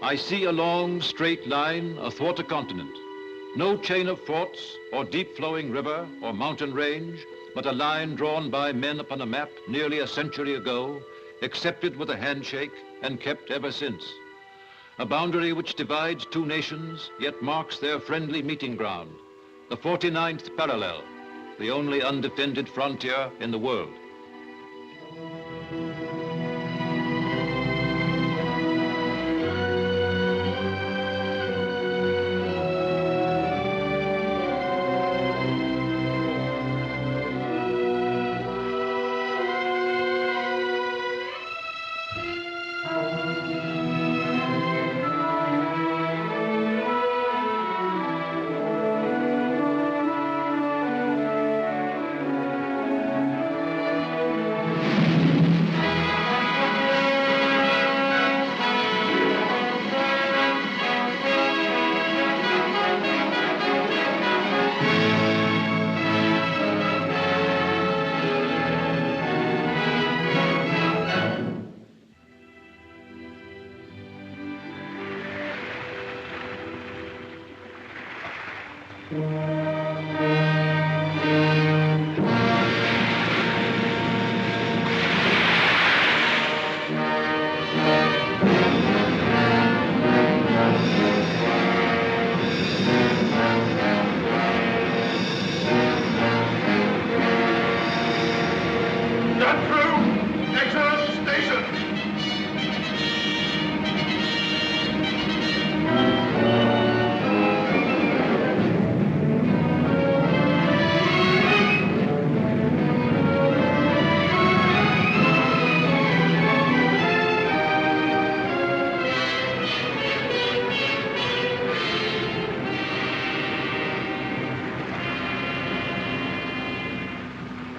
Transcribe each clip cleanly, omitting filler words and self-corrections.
I see a long, straight line athwart a continent. No chain of forts or deep flowing river or mountain range, but a line drawn by men upon a map nearly a century ago, accepted with a handshake and kept ever since. A boundary which divides two nations, yet marks their friendly meeting ground. The 49th parallel, the only undefended frontier in the world.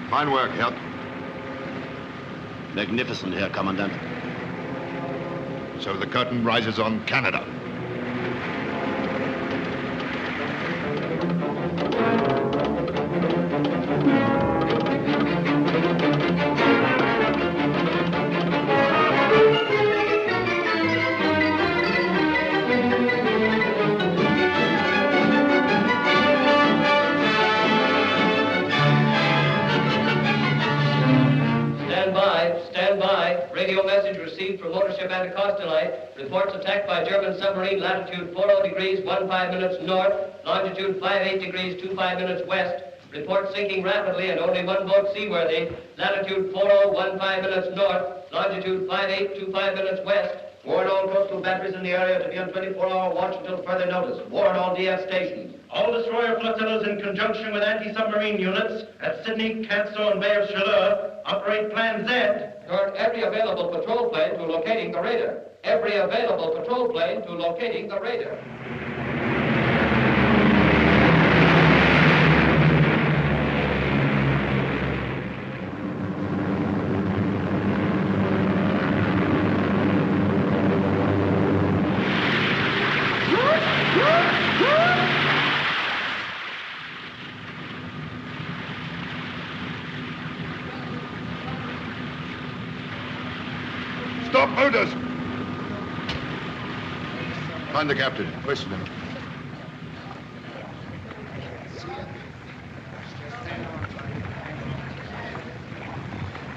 Fine work, Herr. Magnificent, Herr Commandant. So the curtain rises on Canada. Stand by. Radio message received. received from motorship Anacostalite. Reports attack by German submarine, latitude 40 degrees 15 minutes north, longitude 58 degrees 25 minutes west. Report sinking rapidly and only one boat seaworthy, latitude 4015 minutes north, longitude 5825 minutes west. Warn all coastal batteries in the area to be on 24-hour watch until further notice. Warn all DF stations. All destroyer flotillas in conjunction with anti-submarine units at Sydney, Canso, and Bay of Chaleur operate Plan Z. Turn every available patrol plane to locating the radar. Every available patrol plane to locating the radar. Stop motors! Find the captain. Question him.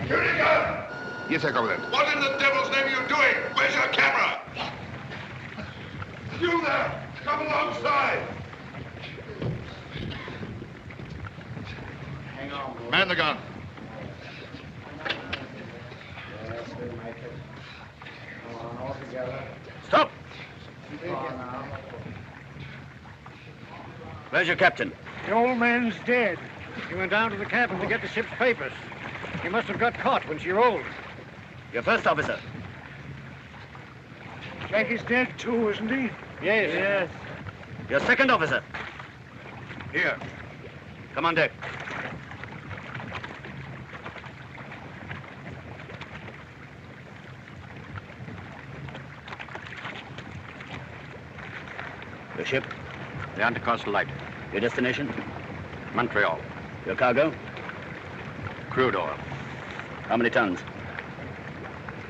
Shooting gun! Yes, I copy that. What in the devil's name are you doing? Where's your camera? You there! Come alongside! Hang on, boy. Man the gun. Stop! Where's your captain? The old man's dead. He went down to the cabin to get the ship's papers. He must have got caught when she rolled. Your first officer. Jackie's dead too, isn't he? Yes. Your second officer. Here. Come on deck. Your ship? The Anacostalite. Your destination? Montreal. Your cargo? Crude oil. How many tons?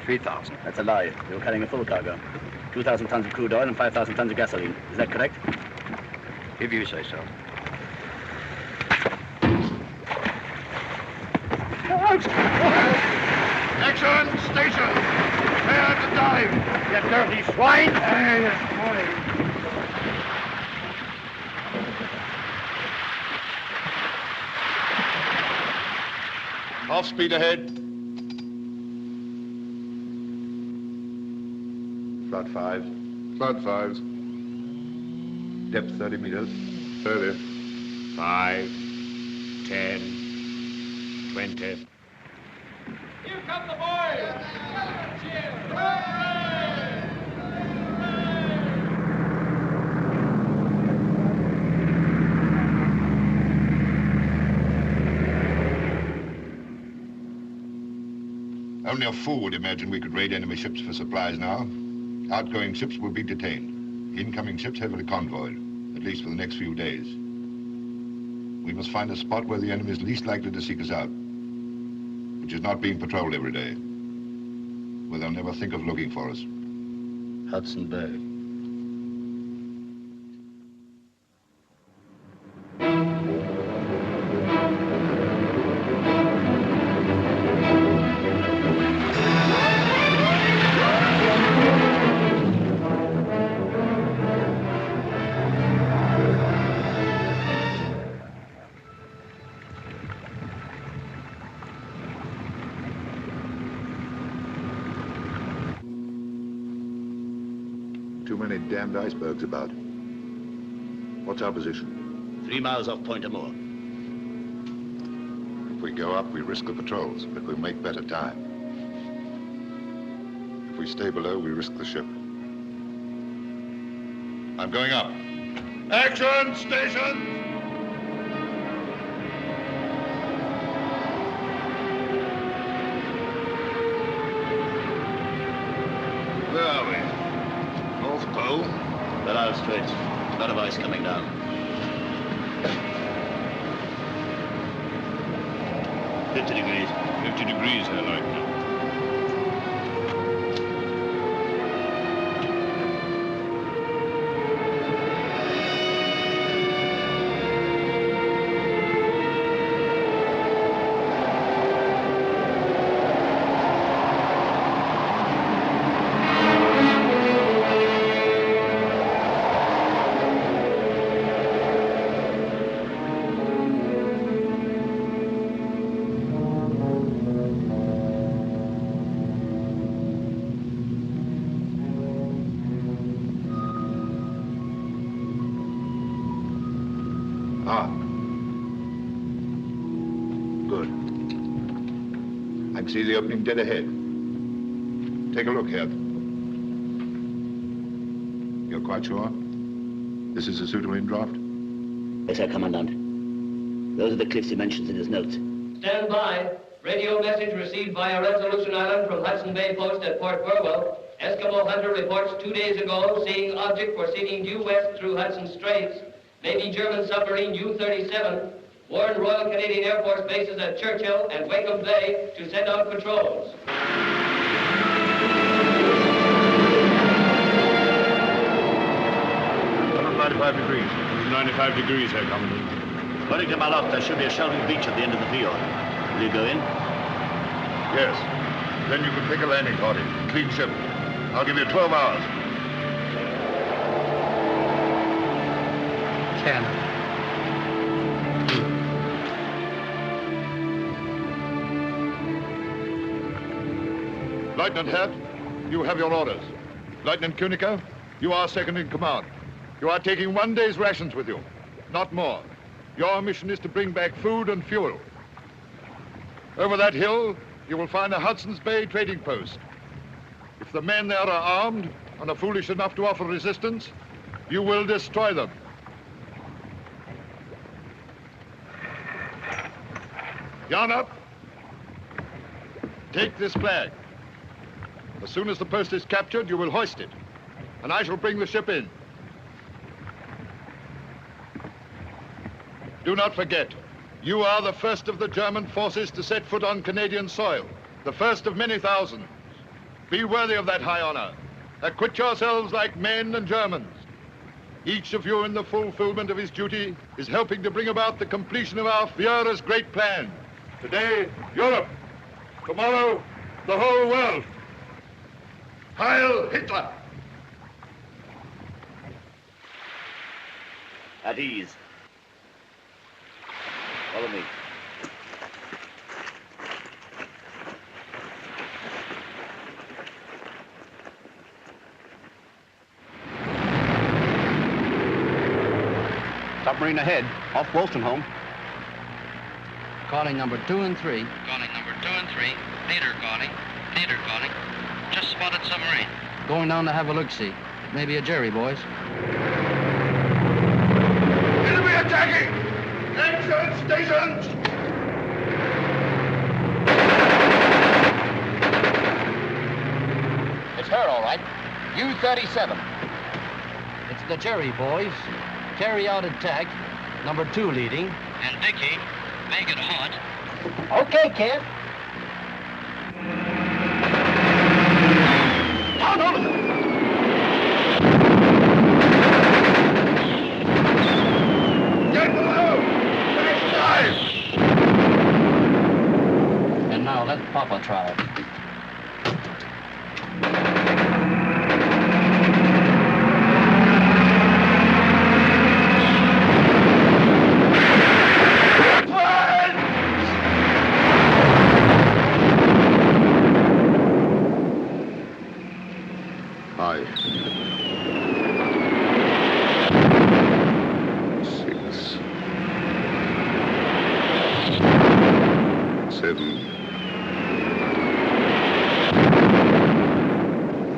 3,000. That's a lie. You're carrying a full cargo. 2,000 tons of crude oil and 5,000 tons of gasoline. Is that correct? If you say so. Action! Station! Prepare to dive! You dirty swine! Off speed ahead. Flood 5. Flood 5s. Depth 30 meters. 30. 5, 10, 20. Here come the boys! Only a fool would imagine we could raid enemy ships for supplies now. Outgoing ships will be detained. Incoming ships heavily convoyed, at least for the next few days. We must find a spot where the enemy is least likely to seek us out, which is not being patrolled every day, where they'll never think of looking for us. Hudson Bay. Too many damned icebergs about. What's our position? 3 miles off Point Amour. If we go up, we risk the patrols, but we'll make better time. If we stay below, we risk the ship. I'm going up. Action, station! Where are we? North Pole? Belle Strait. A lot of ice coming down. $50 degrees. 50 degrees, I like it. Ah. Good. I can see the opening dead ahead. Take a look here. You're quite sure? This is a suitable in-draft? Yes, sir, Commandant. Those are the cliffs he mentions in his notes. Stand by. Radio message received via Resolution Island from Hudson Bay Post at Port Burwell. Eskimo hunter reports 2 days ago seeing object proceeding due west through Hudson Straits. Maybe German submarine U-37. Warned Royal Canadian Air Force bases at Churchill and Wakeham Bay to send out patrols. 95 degrees. 95 degrees, Herr Commandant. According to my log, there should be a shelving beach at the end of the field. Will you go in? Yes. Then you can pick a landing party. Clean ship. I'll give you 12 hours. Cannon. Lieutenant Hert, you have your orders. Lieutenant Kuniker, you are second in command. You are taking 1 day's rations with you, not more. Your mission is to bring back food and fuel. Over that hill, you will find a Hudson's Bay trading post. If the men there are armed and are foolish enough to offer resistance, you will destroy them. Yarn up. Take this flag. As soon as the post is captured, you will hoist it, and I shall bring the ship in. Do not forget, you are the first of the German forces to set foot on Canadian soil, the first of many thousands. Be worthy of that high honor. Acquit yourselves like men and Germans. Each of you in the fulfillment of his duty is helping to bring about the completion of our Führer's great plan. Today, Europe. Tomorrow, the whole world. Heil Hitler! At ease. Follow me. Submarine ahead, off Wolstenholme. Calling number 2 and 3. Calling number 2 and 3. Leader calling. Leader calling. Just spotted submarine. Going down to have a look-see. Maybe a Jerry, boys. Enemy attacking! Engine stations! It's her, all right. U-37. It's the Jerry, boys. Carry out attack. Number 2 leading. And Dickie, make it hot. Okay, Kent. Get below! Next time! And now let Papa try it. Five. 6. 7.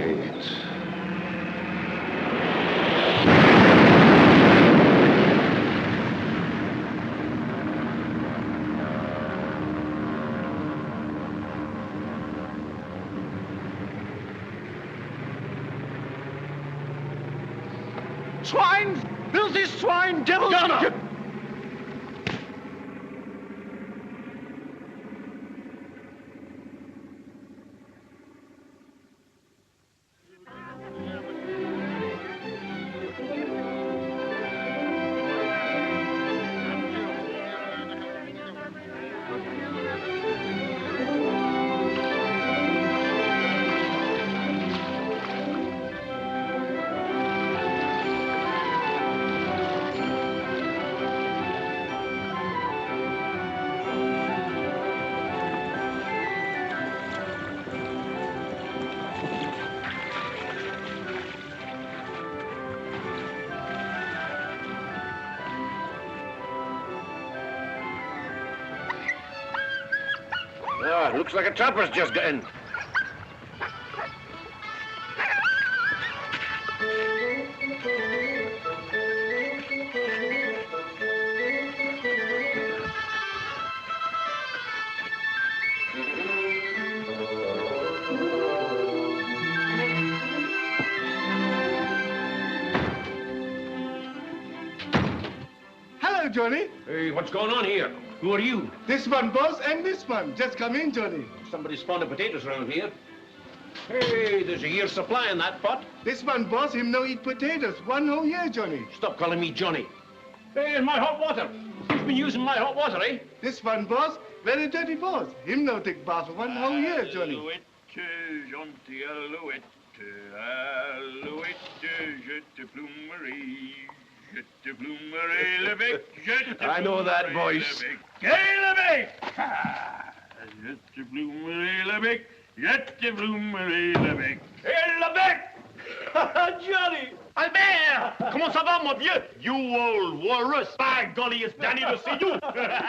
8. Swine! Filthy swine! Devil! Gunner! Ah, looks like a trapper's just got in. Hello, Johnny. Hey, what's going on here? Who are you? This one, boss, and this one. Just come in, Johnny. Somebody spawned the potatoes around here. Hey, there's a year's supply in that pot. This one, boss, him no eat potatoes. 1 whole year, Johnny. Stop calling me Johnny. Hey, and my hot water. Who's been using my hot water, eh? This one, boss, very dirty boss. Him no take bath for 1 whole year, Johnny. Alouette, gentil alouette, alouette, je te plumerai. Je te plumerai le bec, je te I know that plumerai voice. le bec. Quel le bec! Je te plumerai le bec, je te plumerai le bec. Et le bec! Johnny! Albert! Comment ça va, mon vieux? You old walrus! By golly, it's Danny to see you!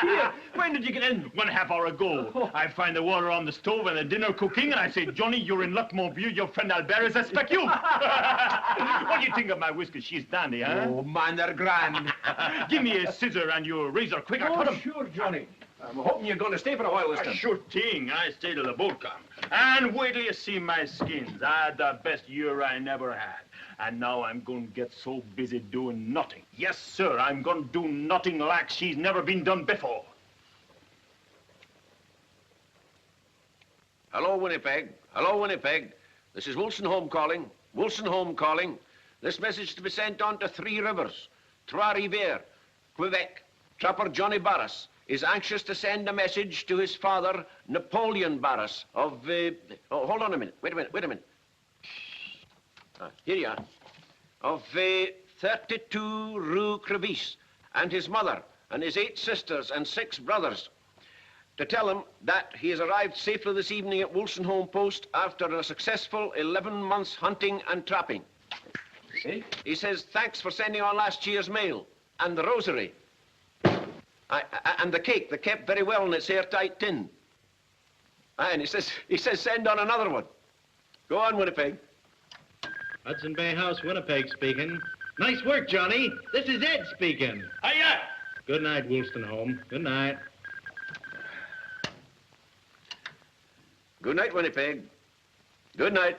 Here, when did you get in? 1/2 hour ago. I find the water on the stove and the dinner cooking, and I say, Johnny, you're in luck, mon vieux. Your friend Albert is a spec you. What do you think of my whiskers? She's dandy, huh? Oh, man, they're grand. Give me a scissor and your razor quick. I'll cut 'em. Sure, Johnny. I'm hoping you're going to stay for a while this time. Sure thing. I stay till the boat come. And wait till you see my skins. I had the best year I never had. And now I'm going to get so busy doing nothing. Yes, sir, I'm going to do nothing like she's never been done before. Hello, Winnipeg. Hello, Winnipeg. This is Wilson Home calling. Wilson Home calling. This message to be sent on to 3 Rivers. Trois-Rivières, Quebec. Trapper Johnny Barras is anxious to send a message to his father, Napoleon Barras, of, oh, hold on a minute. Wait a minute. Here you are. Of 32 Rue Crevice, and his mother, and his 8 sisters and 6 brothers, to tell him that he has arrived safely this evening at Wilson Home Post after a successful 11 months hunting and trapping. Eh? He says, thanks for sending on last year's mail, and the rosary. And the cake, they kept very well in its airtight tin. And he says, send on another one. Go on, Winnipeg. Hudson Bay House, Winnipeg speaking. Nice work, Johnny. This is Ed speaking. Hiya! Good night, Woolston Home. Good night. Good night, Winnipeg. Good night.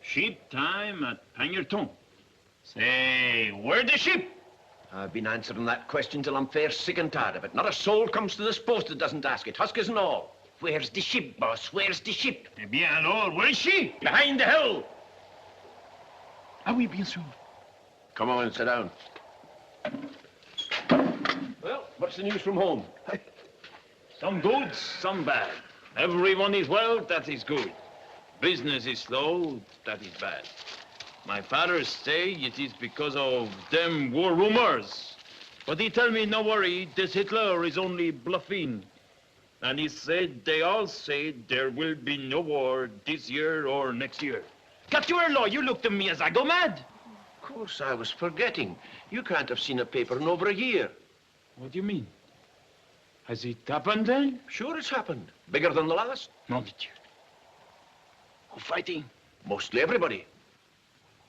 Sheep time at Pangerton. Say, where the sheep? I've been answering that question till I'm fair sick and tired of it. Not a soul comes to this post that doesn't ask it, huskers and all. Where's the ship, boss? Where's the ship? Eh bien alors, where is she? Behind the hill. Ah oui, bien sûr. Come on, sit down. Well, what's the news from home? Some good, some bad. Everyone is well, that is good. Business is slow, that is bad. My father say it is because of them war rumors. But he tell me, no worry, this Hitler is only bluffing. And he said, they all say there will be no war this year or next year. Got your law, you look to me as I go mad. Of course, I was forgetting. You can't have seen a paper in over a year. What do you mean? Has it happened then? Sure it's happened. Bigger than the last. Nom de Dieu. Who fighting? Mostly everybody.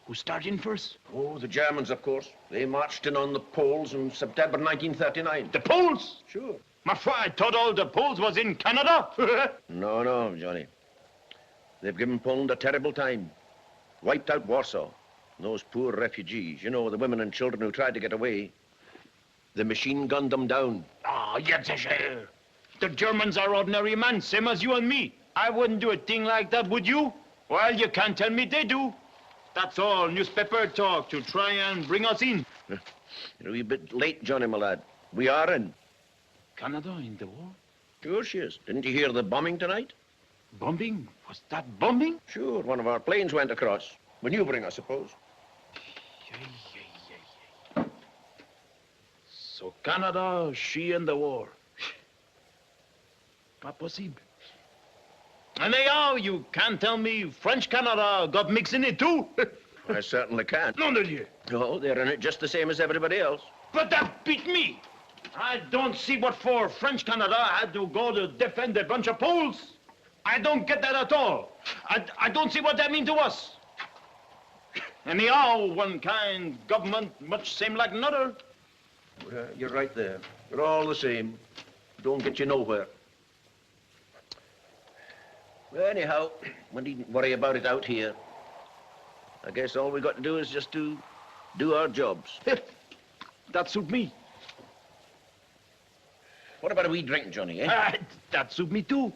Who started in first? Oh, the Germans, of course. They marched in on the Poles in September 1939. The Poles? Sure. Ma foi, I thought all the Poles was in Canada. No, Johnny. They've given Poland a terrible time. Wiped out Warsaw. Those poor refugees, you know, the women and children who tried to get away. The machine gunned them down. Ah, yes, sir. The Germans are ordinary men, same as you and me. I wouldn't do a thing like that, would you? Well, you can't tell me they do. That's all newspaper talk to try and bring us in. You're a wee bit late, Johnny, my lad. We are in. Canada in the war? Sure she is. Didn't you hear the bombing tonight? Bombing? Was that bombing? Sure, one of our planes went across. Maneuvering, I suppose. So Canada, she in the war. Pas possible. And anyhow, you can't tell me French Canada got mixed in it too? I certainly can't. Nom de Dieu. No, they're in it just the same as everybody else. But that beat me. I don't see what for French Canada had to go to defend a bunch of Poles. I don't get that at all. I don't see what that means to us. Anyhow, one kind government much same like another. You're right there. They're all the same. Don't get you nowhere. Well, anyhow, we needn't worry about it out here. I guess all we got to do is just to do our jobs. That suit me. What about a wee drink, Johnny, eh? That suit me too.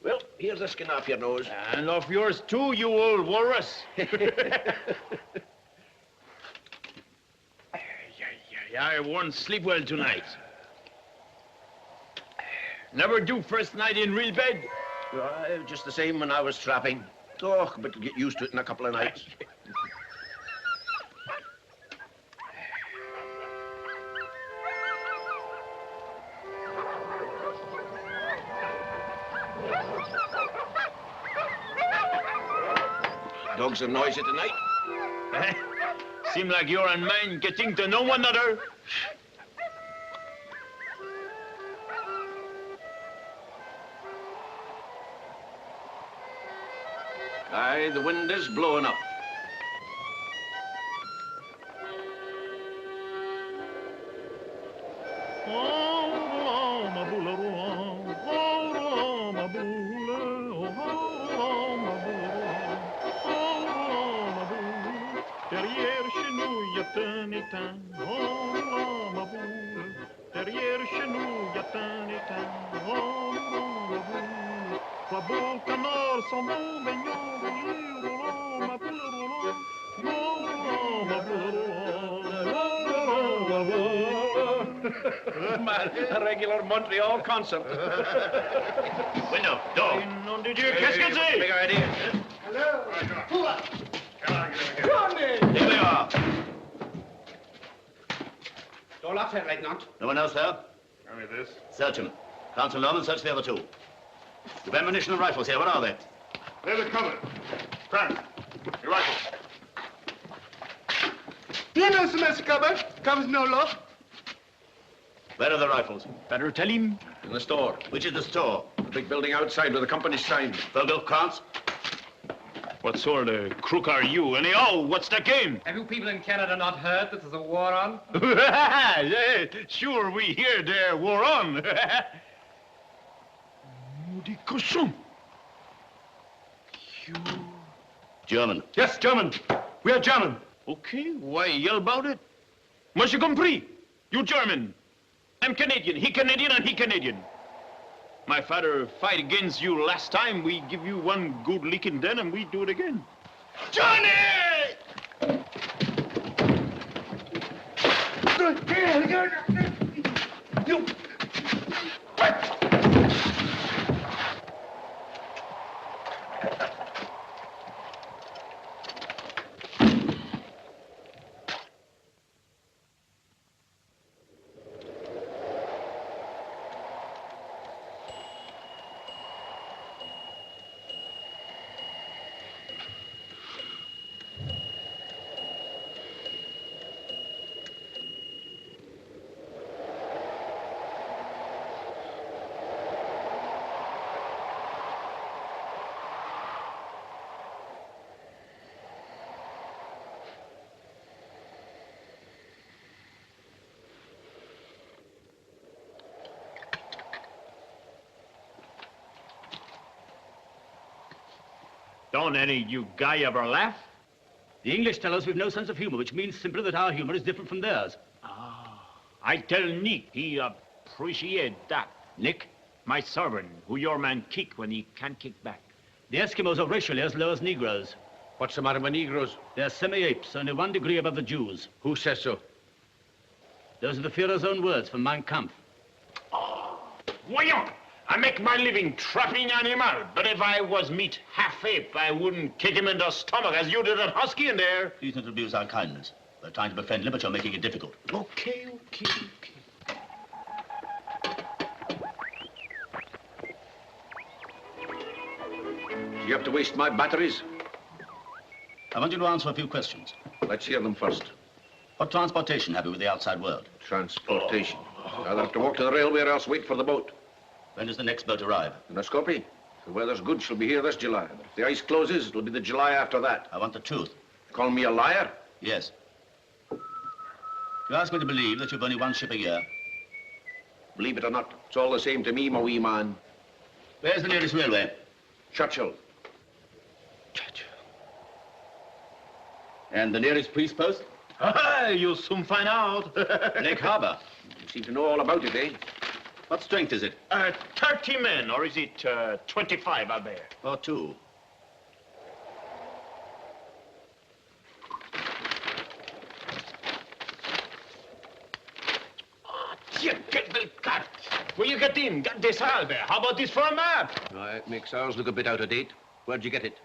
Well, here's the skin off your nose. And off yours too, you old walrus. I won't sleep well tonight. Never do first night in real bed. Just the same when I was trapping. Oh, but you'll get used to it in a couple of nights. Dogs are noisy tonight. Seem like you're and mine getting to know one another. Aye, the wind is blowing up. Derrière chez nous, y a un étang. Oh, ma boule. Derrière chez nous, y a un étang. Oh, ma boule. Trois beaux canards sont bons baignons. Oh, ma boule. Oh, ma boule. Man, a regular Montreal concert. Window, door. Nom de Dieu, qu'est-ce que c'est? Big idea. Hello. Here they are. Door locked, Herr Leutnant. No one else there? Only this. Search him. Council Norman, search the other two. You've ammunition and rifles here. What are they? They're the cover. Frank, your rifles. Do you know semester cupboard? Covers no lock. Where are the rifles? Better tell him. In the store. Which is the store? The big building outside with the company's sign. Virgil Krantz? What sort of crook are you? Anyhow, what's the game? Have you people in Canada not heard that there's a war on? Yeah, sure, we hear there war on. Maudit cochon. You... German. Yes, German. We are German. Okay, why yell about it? Moi, j'ai compris. You German. I'm Canadian. He Canadian and he Canadian. My father fight against you last time. We give you one good licking then and we do it again. Johnny! You. Don't any you guy ever laugh? The English tell us we've no sense of humor, which means simply that our humor is different from theirs. I tell Nick he appreciate that. Nick? My servant, who your man kick when he can't kick back. The Eskimos are racially as low as Negroes. What's the matter with Negroes? They're semi-apes, only 1 degree above the Jews. Who says so? Those are the Führer's own words from Mein Kampf. Voyons! I make my living trapping animal, but if I was meat half ape, I wouldn't kick him in the stomach as you did that husky in there. Please don't abuse our kindness. We're trying to befriend him, but you're making it difficult. Okay. You have to waste my batteries? I want you to answer a few questions. Let's hear them first. What transportation have you with the outside world? Transportation. I'll have to walk to the railway or else wait for the boat. When does the next boat arrive? In a Scorpio. The weather's good, she'll be here this July. If the ice closes, it'll be the July after that. I want the truth. Call me a liar? Yes. You ask me to believe that you've only 1 ship a year. Believe it or not, it's all the same to me, my wee man. Where's the nearest railway? Churchill. And the nearest police post? You'll soon find out. Lake Harbor. You seem to know all about it, eh? What strength is it? 30 men, or is it 25, Albert? Or 2. Will you get in? Get this, Albert. How about this for a map? It makes ours look a bit out of date. Where'd you get it?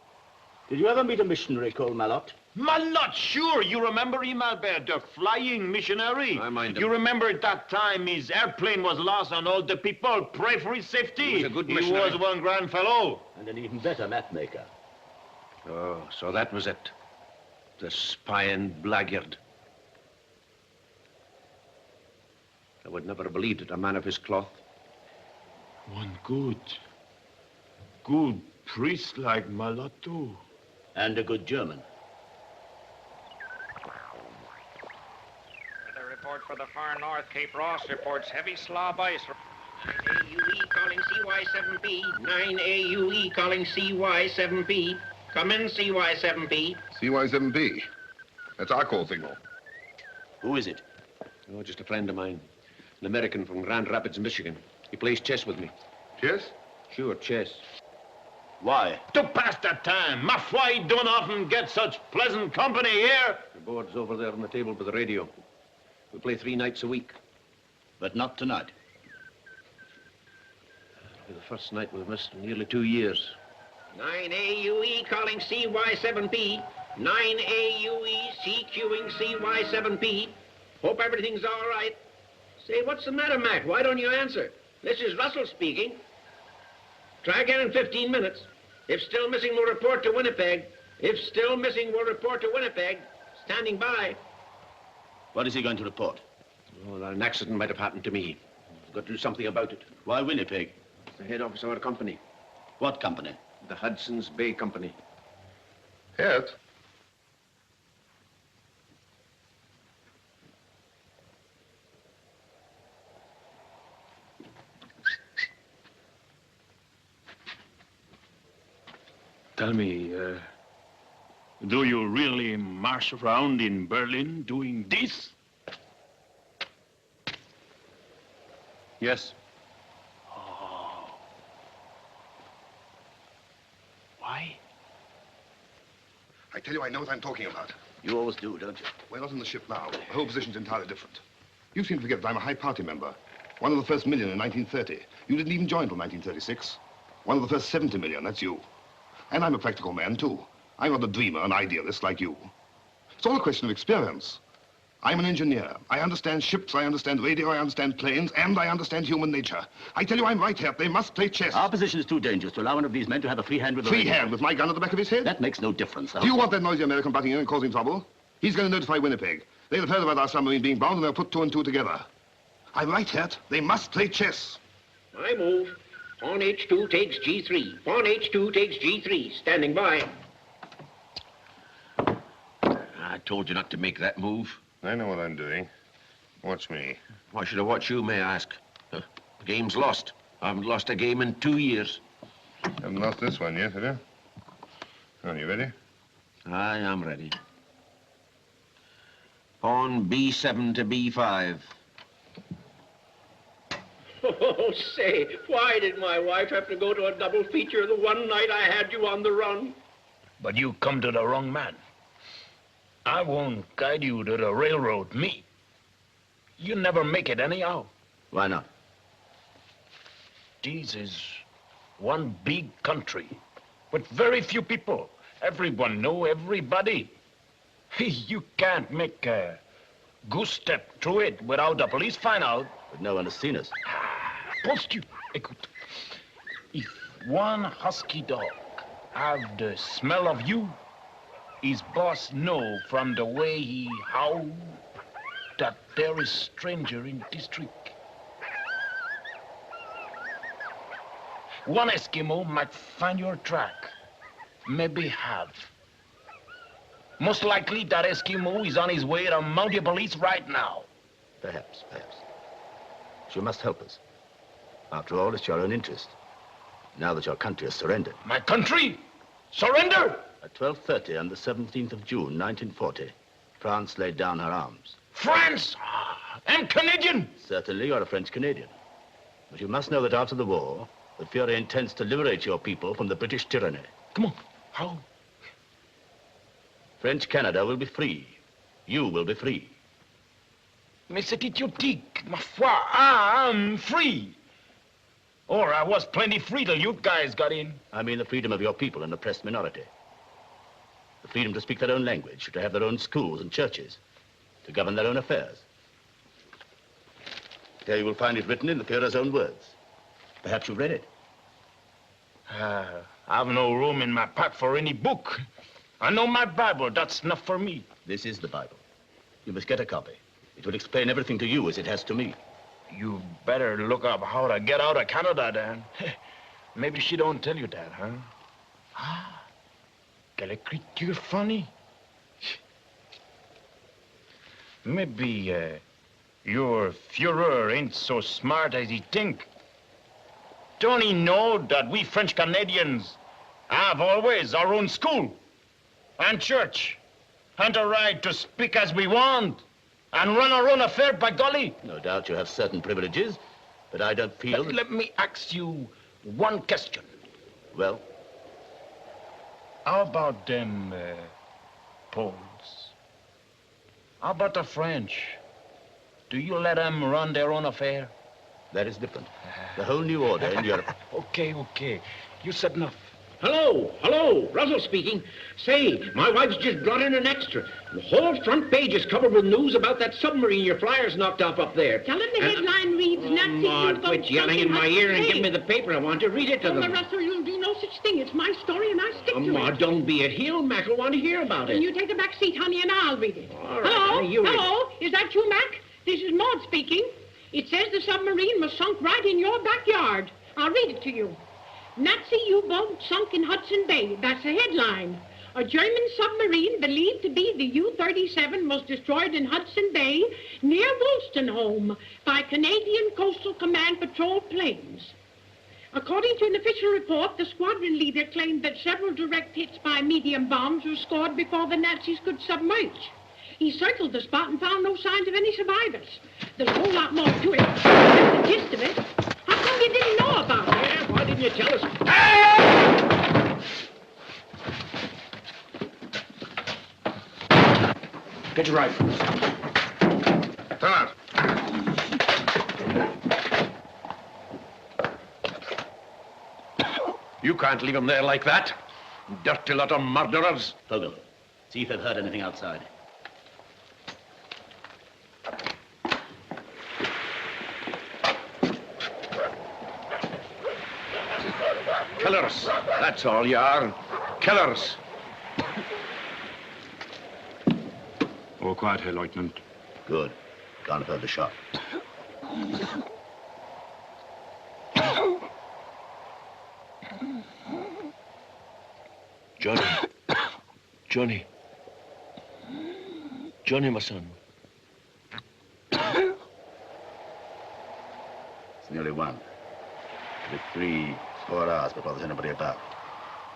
Did you ever meet a missionary called Malot? Malot, sure. You remember him, Albert, the flying missionary? I mind him. You remember at that time his airplane was lost and all the people pray for his safety. He was a good missionary. He was one grand fellow. And an even better map maker. Oh, so that was it. The spying blackguard. I would never have believed it, a man of his cloth. One good priest like Malot, too. And a good German. Weather report for the far north. Cape Ross reports heavy slob ice. 9 AUE calling CY7P. 9 AUE calling CY7P. Come in, CY7P. CY7B. That's our call signal. Who is it? Oh, just a friend of mine. An American from Grand Rapids, Michigan. He plays chess with me. Chess? Sure, chess. Why? To pass the time. Ma foi, don't often get such pleasant company here. The board's over there on the table by the radio. We play 3 nights a week. But not tonight. It'll be the first night we've missed in nearly 2 years. 9 AUE calling CY7P. 9 AUE CQing CY7P. Hope everything's all right. Say, what's the matter, Mac? Why don't you answer? This is Russell speaking. Try again in 15 minutes. If still missing, we'll report to Winnipeg. If still missing, we'll report to Winnipeg. Standing by. What is he going to report? Oh, that an accident might have happened to me. We've got to do something about it. Why Winnipeg? It's the head office of our company. What company? The Hudson's Bay Company. Yes. Tell me, do you really march around in Berlin doing this? Yes. Oh. Why? I tell you, I know what I'm talking about. You always do, don't you? We're not in the ship now. The whole position's entirely different. You seem to forget that I'm a high party member. One of the first million in 1930. You didn't even join till 1936. One of the first 70 million, that's you. And I'm a practical man, too. I'm not a dreamer, an idealist like you. It's all a question of experience. I'm an engineer. I understand ships, I understand radio, I understand planes, and I understand human nature. I tell you, I'm right here. They must play chess. Our position is too dangerous to allow one of these men to have a free hand with the Free radio. hand with my gun at the back of his head? That makes no difference. Do you want that noisy American butting in and causing trouble? He's going to notify Winnipeg. They'll have heard about our submarine being bound, and they'll put 2 and 2 together. I'm right, Hert. They must play chess. I move. Pawn H2 takes G3. Pawn H2 takes G3. Standing by. I told you not to make that move. I know what I'm doing. Watch me. Why should I watch you, may I ask? The game's lost. I haven't lost a game in 2 years. Haven't lost this one yet, have you? Are you ready? I am ready. Pawn B7 to B5. Oh, say, why did my wife have to go to a double feature the one night I had you on the run? But you come to the wrong man. I won't guide you to the railroad, me. You never make it anyhow. Why not? This is one big country with very few people. Everyone know everybody. You can't make a goose step through it without the police find out. But no one has seen us. Post you. Écoute. If one husky dog have the smell of you, his boss know from the way he howl that there is stranger in district. One Eskimo might find your track. Maybe have. Most likely that Eskimo is on his way to Mountie Police right now. Perhaps. But you must help us. After all, it's your own interest. Now that your country has surrendered. My country? Surrender? At 12:30 on the 17th of June, 1940, France laid down her arms. France? I'm Canadian. Certainly, you're a French-Canadian. But you must know that after the war, the Fuhrer intends to liberate your people from the British tyranny. Come on, how? French Canada will be free. You will be free. Mais c'est idiotique. Ma foi, I'm free. Or I was plenty free till you guys got in. I mean the freedom of your people, an oppressed minority. The freedom to speak their own language, to have their own schools and churches, to govern their own affairs. Here you will find it written in the Fuhrer's own words. Perhaps you've read it. I've no room in my pack for any book. I know my Bible. That's enough for me. This is the Bible. You must get a copy. It will explain everything to you as it has to me. You better look up how to get out of Canada, Dan. Maybe she don't tell you that, huh? Ah, quelle écriture funny. Maybe your Führer ain't so smart as he think. Don't he know that we French Canadians have always our own school and church and a right to speak as we want and run our own affair, by golly? No doubt you have certain privileges, but I don't feel... Let me ask you one question. Well? How about them Poles? How about the French? Do you let them run their own affair? That is different. The whole new order in Europe... Okay. You said enough. Hello, Russell speaking. Say, my wife's just brought in an extra. The whole front page is covered with news about that submarine your flyers knocked off up there. Tell him the headline reads, Nazi Maud, quit yelling in my ear and give me the paper. I want to read it to them. Russell, you'll do no such thing. It's my story and I stick to Maud, it. don't be a heel, Mac. I want to hear about it. Then you take the back seat, honey, and I'll read it. All right, Hello? Is that you, Mac? This is Maud speaking. It says the submarine was sunk right in your backyard. I'll read it to you. Nazi U-boat sunk in Hudson Bay. That's the headline. A German submarine believed to be the U-37 was destroyed in Hudson Bay near Wolstenholme by Canadian Coastal Command patrol planes. According to an official report, the squadron leader claimed that several direct hits by medium bombs were scored before the Nazis could submerge. He circled the spot and found no signs of any survivors. There's a whole lot more to it. That's the gist of it. How come you didn't know about it? Yeah, why didn't you tell us? Get your rifles. Turn out. You can't leave them there like that. Dirty lot of murderers. Fogel, see if they've heard anything outside. Killers. That's all you are. Killers. All quiet here, Lieutenant. Good. Can't have heard the shot. Johnny, my son. It's nearly 1. It'll be 3-4 hours before there's anybody about.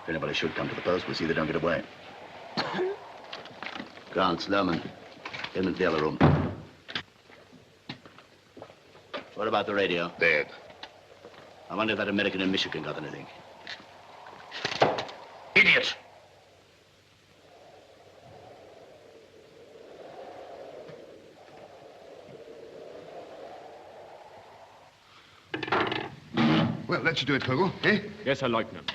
If anybody should come to the post, we'll see they don't get away. Grant, Sloman, Get him into the other room. What about the radio? Dead. I wonder if that American in Michigan got anything. Idiot! Well, that should do it, Powell, eh? Yes, Herr Leutnant.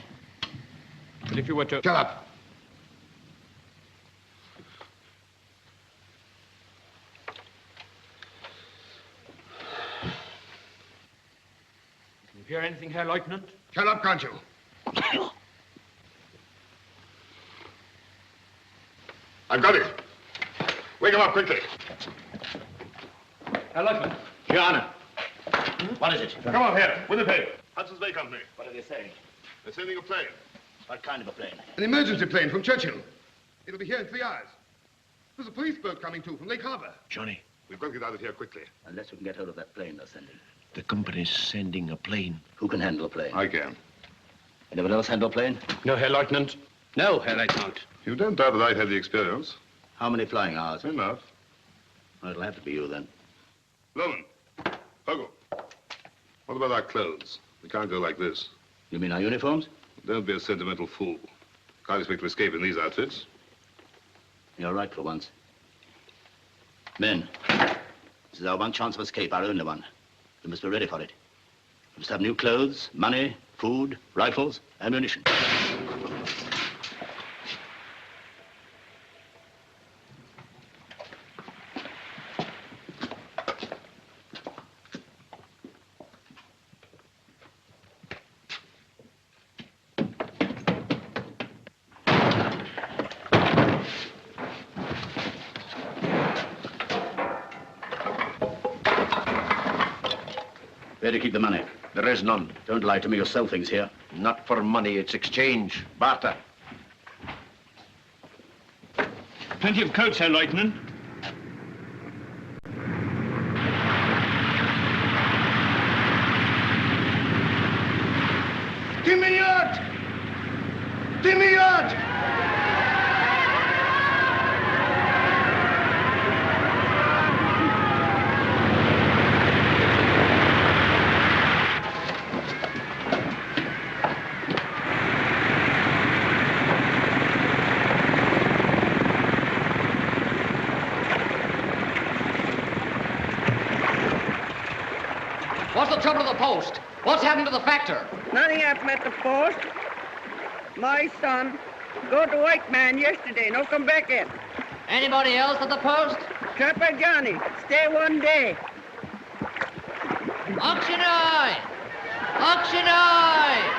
But if you were to... Shut up. You hear anything, Herr Leutnant? Shut up, can't you? I've got it. Wake him up quickly. Herr Leutnant. Your Honor. What is it? Come on here, with the paper. Hudson's Bay Company. What are they saying? They're sending a plane. What kind of a plane? An emergency plane from Churchill. It'll be here in 3 hours. There's a police boat coming too from Lake Harbor. Johnny. We've got to get out of here quickly. Unless we can get hold of that plane they're sending. The company's sending a plane. Who can handle a plane? I can. Anyone else handle a plane? No, Herr Leutnant. No, Herr Leutnant. You don't doubt that I'd have the experience. How many flying hours? Enough. Well, it'll have to be you then. Loman. Hugo. What about our clothes? We can't go like this. You mean our uniforms? Don't be a sentimental fool. Can't expect to escape in these outfits. You're right for once. Men, this is our one chance of escape, our only one. We must be ready for it. We must have new clothes, money, food, rifles, ammunition. Where do you keep the money? There is none. Don't lie to me. You'll sell things here. Not for money. It's exchange. Barter. Plenty of coats, Herr Leutnant. Diminuat! Diminuat! What's the trouble at the post? What's happened to the factor? Nothing happened at the post. My son go to white man yesterday, no come back in. Anybody else at the post? Trapper Johnny, stay 1 day. Auction eye! Auction eye!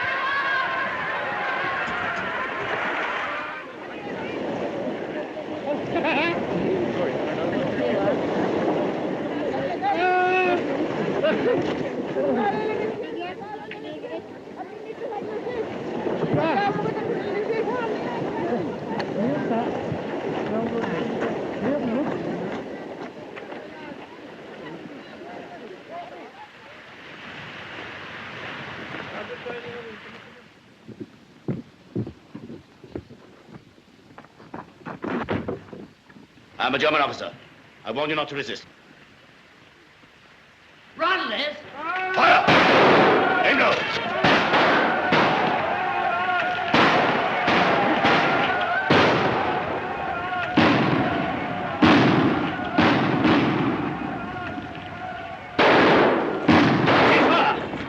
I'm a German officer. I warn you not to resist. Run, Les! Fire! Aim low!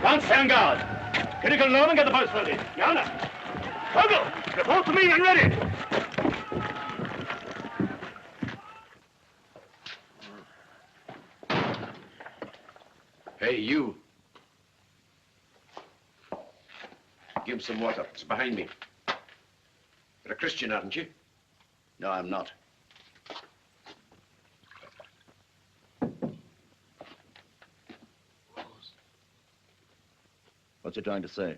Don't stand guard. Critical Norman, get the post ready. Yonder. Hugo, report to me and ready. Hey, you. Give him some water. It's behind me. You're a Christian, aren't you? No, I'm not. What's he trying to say?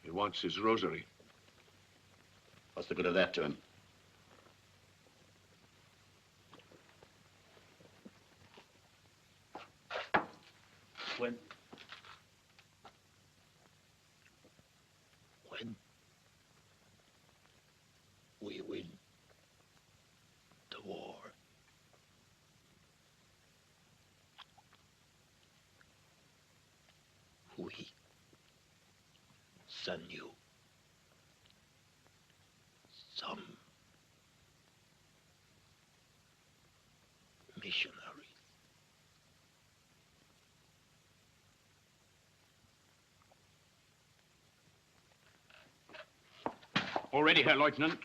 He wants his rosary. What's the good of that to him? When we win the war, son knew. Some missionaries. All ready, Herr Lieutenant.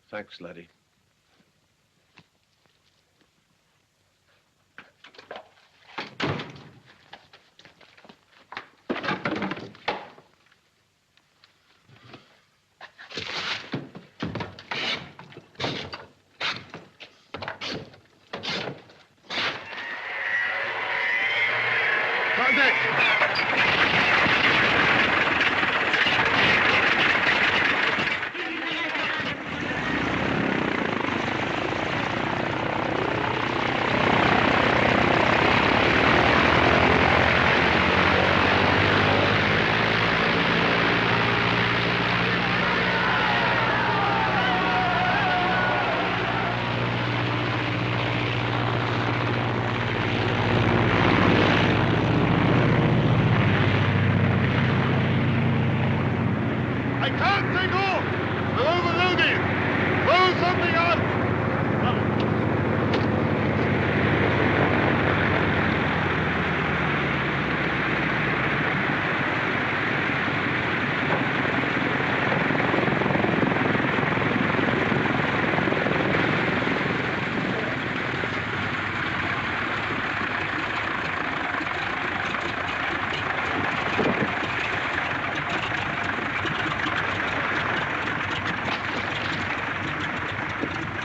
Thanks, laddie.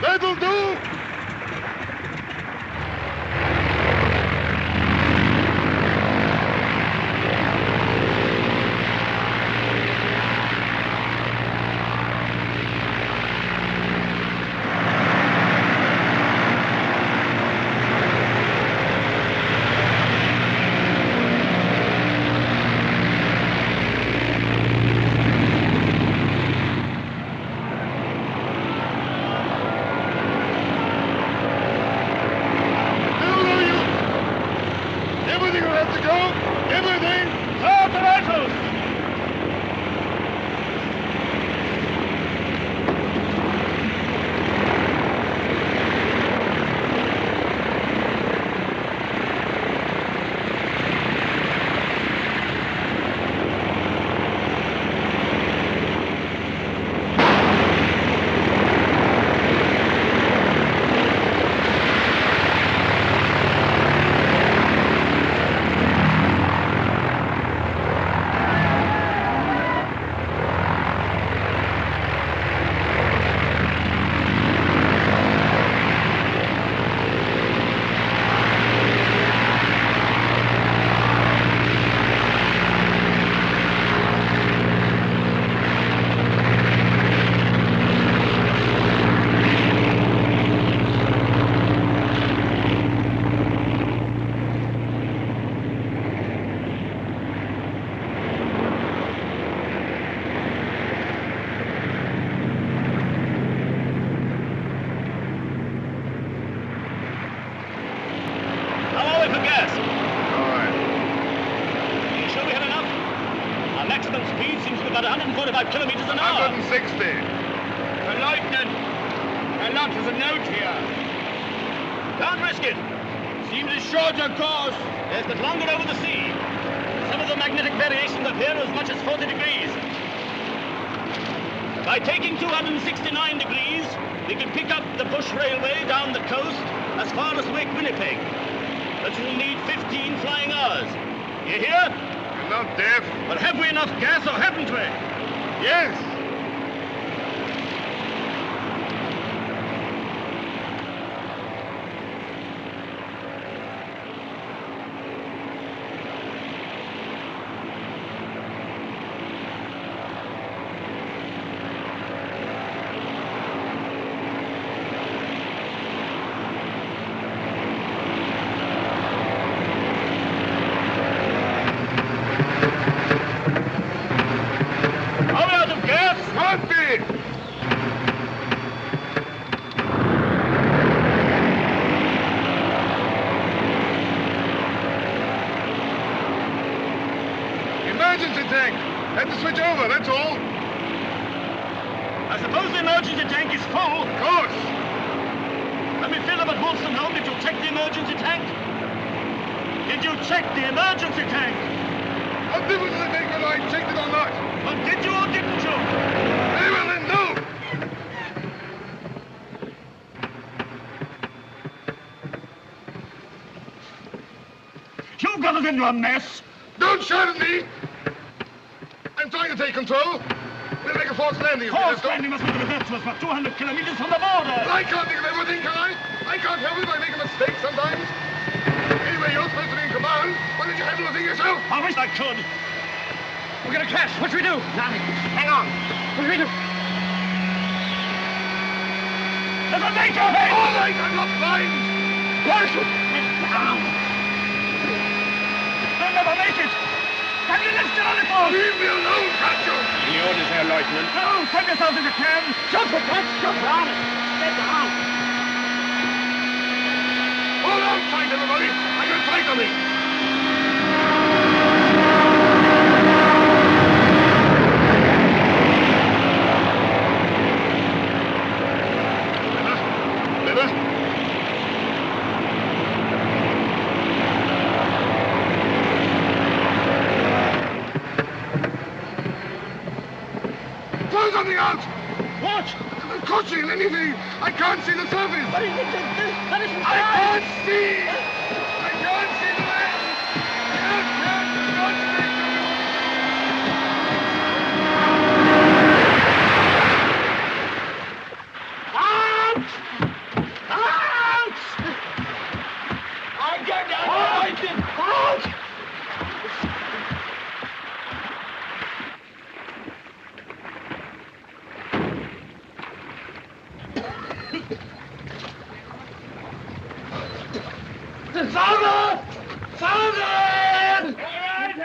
That'll do! By taking 269 degrees, we can pick up the bush railway down the coast as far as Wake Winnipeg. But you'll need 15 flying hours. You hear? You're not deaf. But have we enough gas or haven't we? Yes. Are we out of gas? tank. Had to switch over, that's all. I suppose the emergency tank is full. Of course. Let me fill up at Wolstenholme. Did you check the emergency tank? Did you check the emergency tank? What difference does it make whether I checked it or not? Well, did you or didn't you? Very well then, no! You got us into a mess. Don't shout at me! I'm trying to take control. We'll make a forced landing. Forced landing must be to the best of us, but 200 kilometers from the border. But I can't think of everything, can I? I can't help it if I make a mistake sometimes. Anyway, you're supposed to be in command. Why don't you handle the thing yourself? I wish I could. We're gonna crash. What should we do? Nothing. Hang on. What should we do? There's a danger ahead! All right, I'm not blind. Parachute! They'll never make it! Can you lift it on the boat? Leave me alone, can't you? Any orders, Herr Lieutenant? No, save yourself if you can. Jump it, Max, jump on it. Get down. Hold on tight, everybody. I'm going to tight on me. Throw something out! What? The cushion, anything! I can't see the surface! What is it? That isn't I can't see! I can't see the land! Out! Out! I get out! Out! Southern! Southern! All right,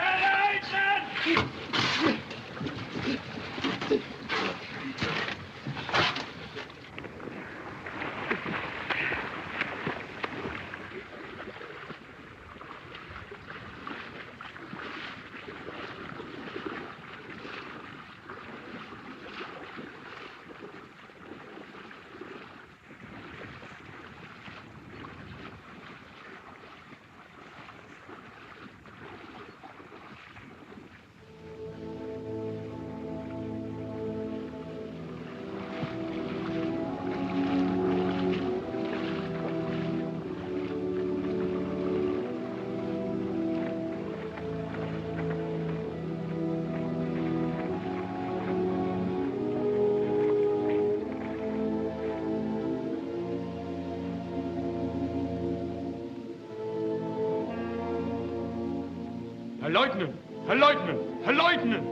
Herr Lieutenant! Herr Lieutenant! Herr Lieutenant!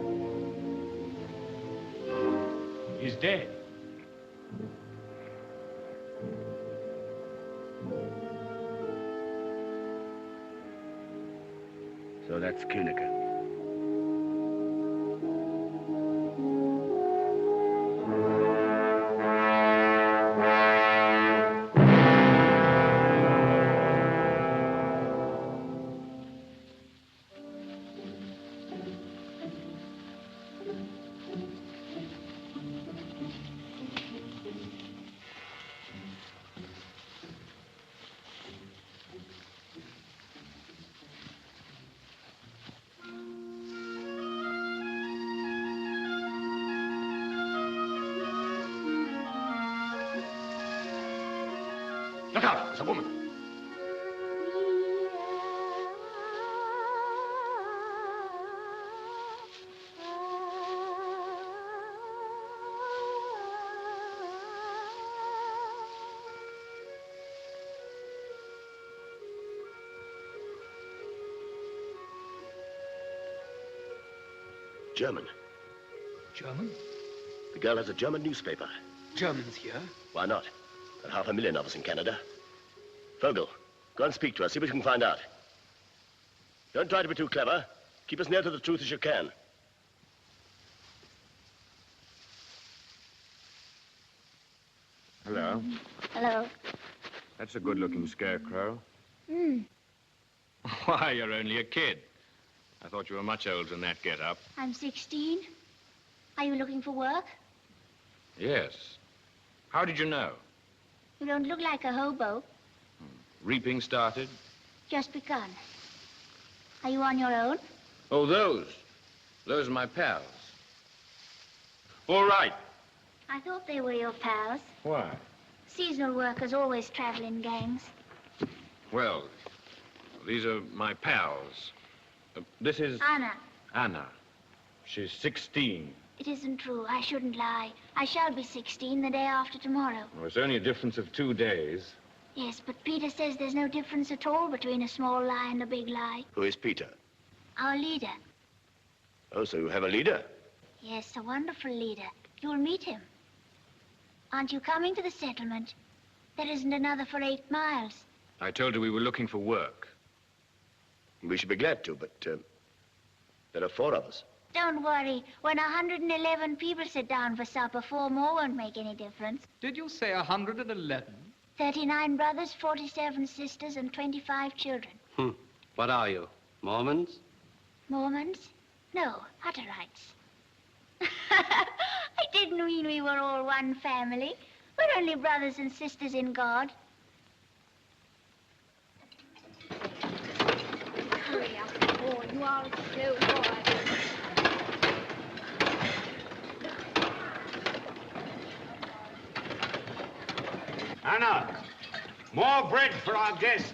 He's dead. So that's Kühneke. Look out, there's a woman. German. German? The girl has a German newspaper. Germans here? Why not? There are 500,000 of us in Canada. Vogel, go and speak to her. See what you can find out. Don't try to be too clever. Keep as near to the truth as you can. Hello. Hello. That's a good-looking scarecrow. Hmm. Why, you're only a kid. I thought you were much older than that get-up. I'm 16. Are you looking for work? Yes. How did you know? You don't look like a hobo. Reaping started? Just begun. Are you on your own? Oh, those. Those are my pals. All right. I thought they were your pals. Why? Seasonal workers always travel in gangs. Well, these are my pals. This is... Anna. Anna. She's 16. It isn't true. I shouldn't lie. I shall be 16 the day after tomorrow. Well, it's only a difference of 2 days. Yes, but Peter says there's no difference at all between a small lie and a big lie. Who is Peter? Our leader. Oh, so you have a leader? Yes, a wonderful leader. You'll meet him. Aren't you coming to the settlement? There isn't another for 8 miles. I told her we were looking for work. We should be glad to, but there are 4 of us. Don't worry. When 111 people sit down for supper, 4 more won't make any difference. Did you say 111? 39 brothers, 47 sisters, and 25 children. What are you, Mormons? Mormons? No, Hutterites. I didn't mean we were all one family. We're only brothers and sisters in God. Hurry up, boy. You are a slow boy. Anna, more bread for our guests.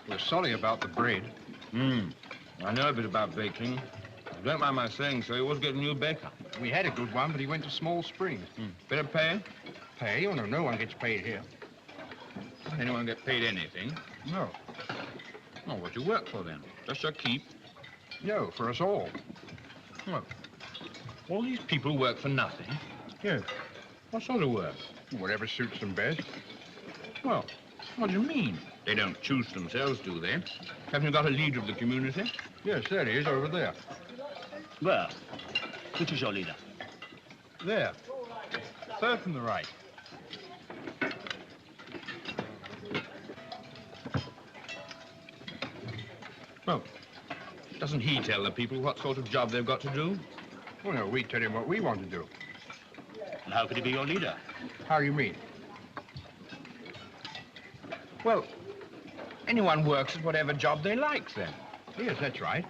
We're sorry about the bread. I know a bit about baking. Don't mind my saying so, he was getting a new baker. We had a good one, but he went to Small Springs. Better pay? Pay? Oh, no, no one gets paid here. Does anyone get paid anything? No. Oh, what do you work for then? Just your keep? No, for us all. Well, all these people work for nothing? Yes. What sort of work? Whatever suits them best. Well, what do you mean? They don't choose themselves, do they? Haven't you got a leader of the community? Yes, there he is, over there. Where? Which is your leader? There. Third from the right. Well, doesn't he tell the people what sort of job they've got to do? Well, no, we tell him what we want to do. And how could he be your leader? How do you mean? Well, anyone works at whatever job they like, then. Yes, that's right.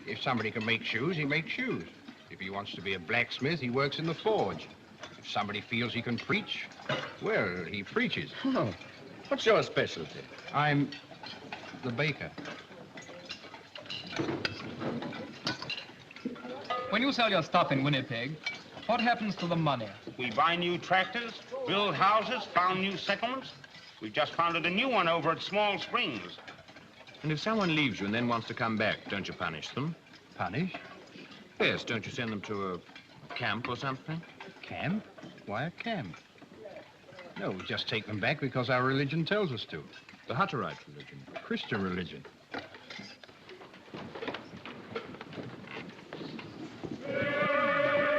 If somebody can make shoes, he makes shoes. If he wants to be a blacksmith, he works in the forge. If somebody feels he can preach, well, he preaches. Oh, what's your specialty? I'm the baker. When you sell your stuff in Winnipeg, what happens to the money? We buy new tractors, build houses, found new settlements. We've just founded a new one over at Small Springs. And if someone leaves you and then wants to come back, don't you punish them? Punish? Yes, don't you send them to a camp or something? Camp? Why a camp? No, we just take them back because our religion tells us to. The Hutterite religion. Christian religion.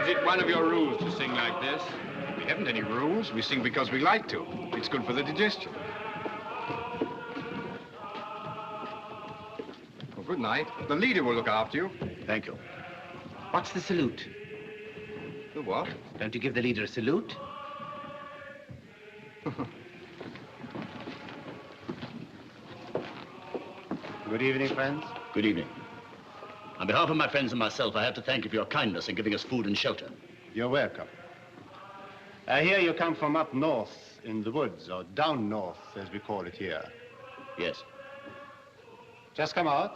Is it one of your rules to sing like this? We haven't any rules. We sing because we like to. It's good for the digestion. Well, good night. The leader will look after you. Thank you. What's the salute? The what? Don't you give the leader a salute? Good evening, friends. Good evening. On behalf of my friends and myself, I have to thank you for your kindness in giving us food and shelter. You're welcome. I hear you come from up north in the woods, or down north, as we call it here. Yes. Just come out?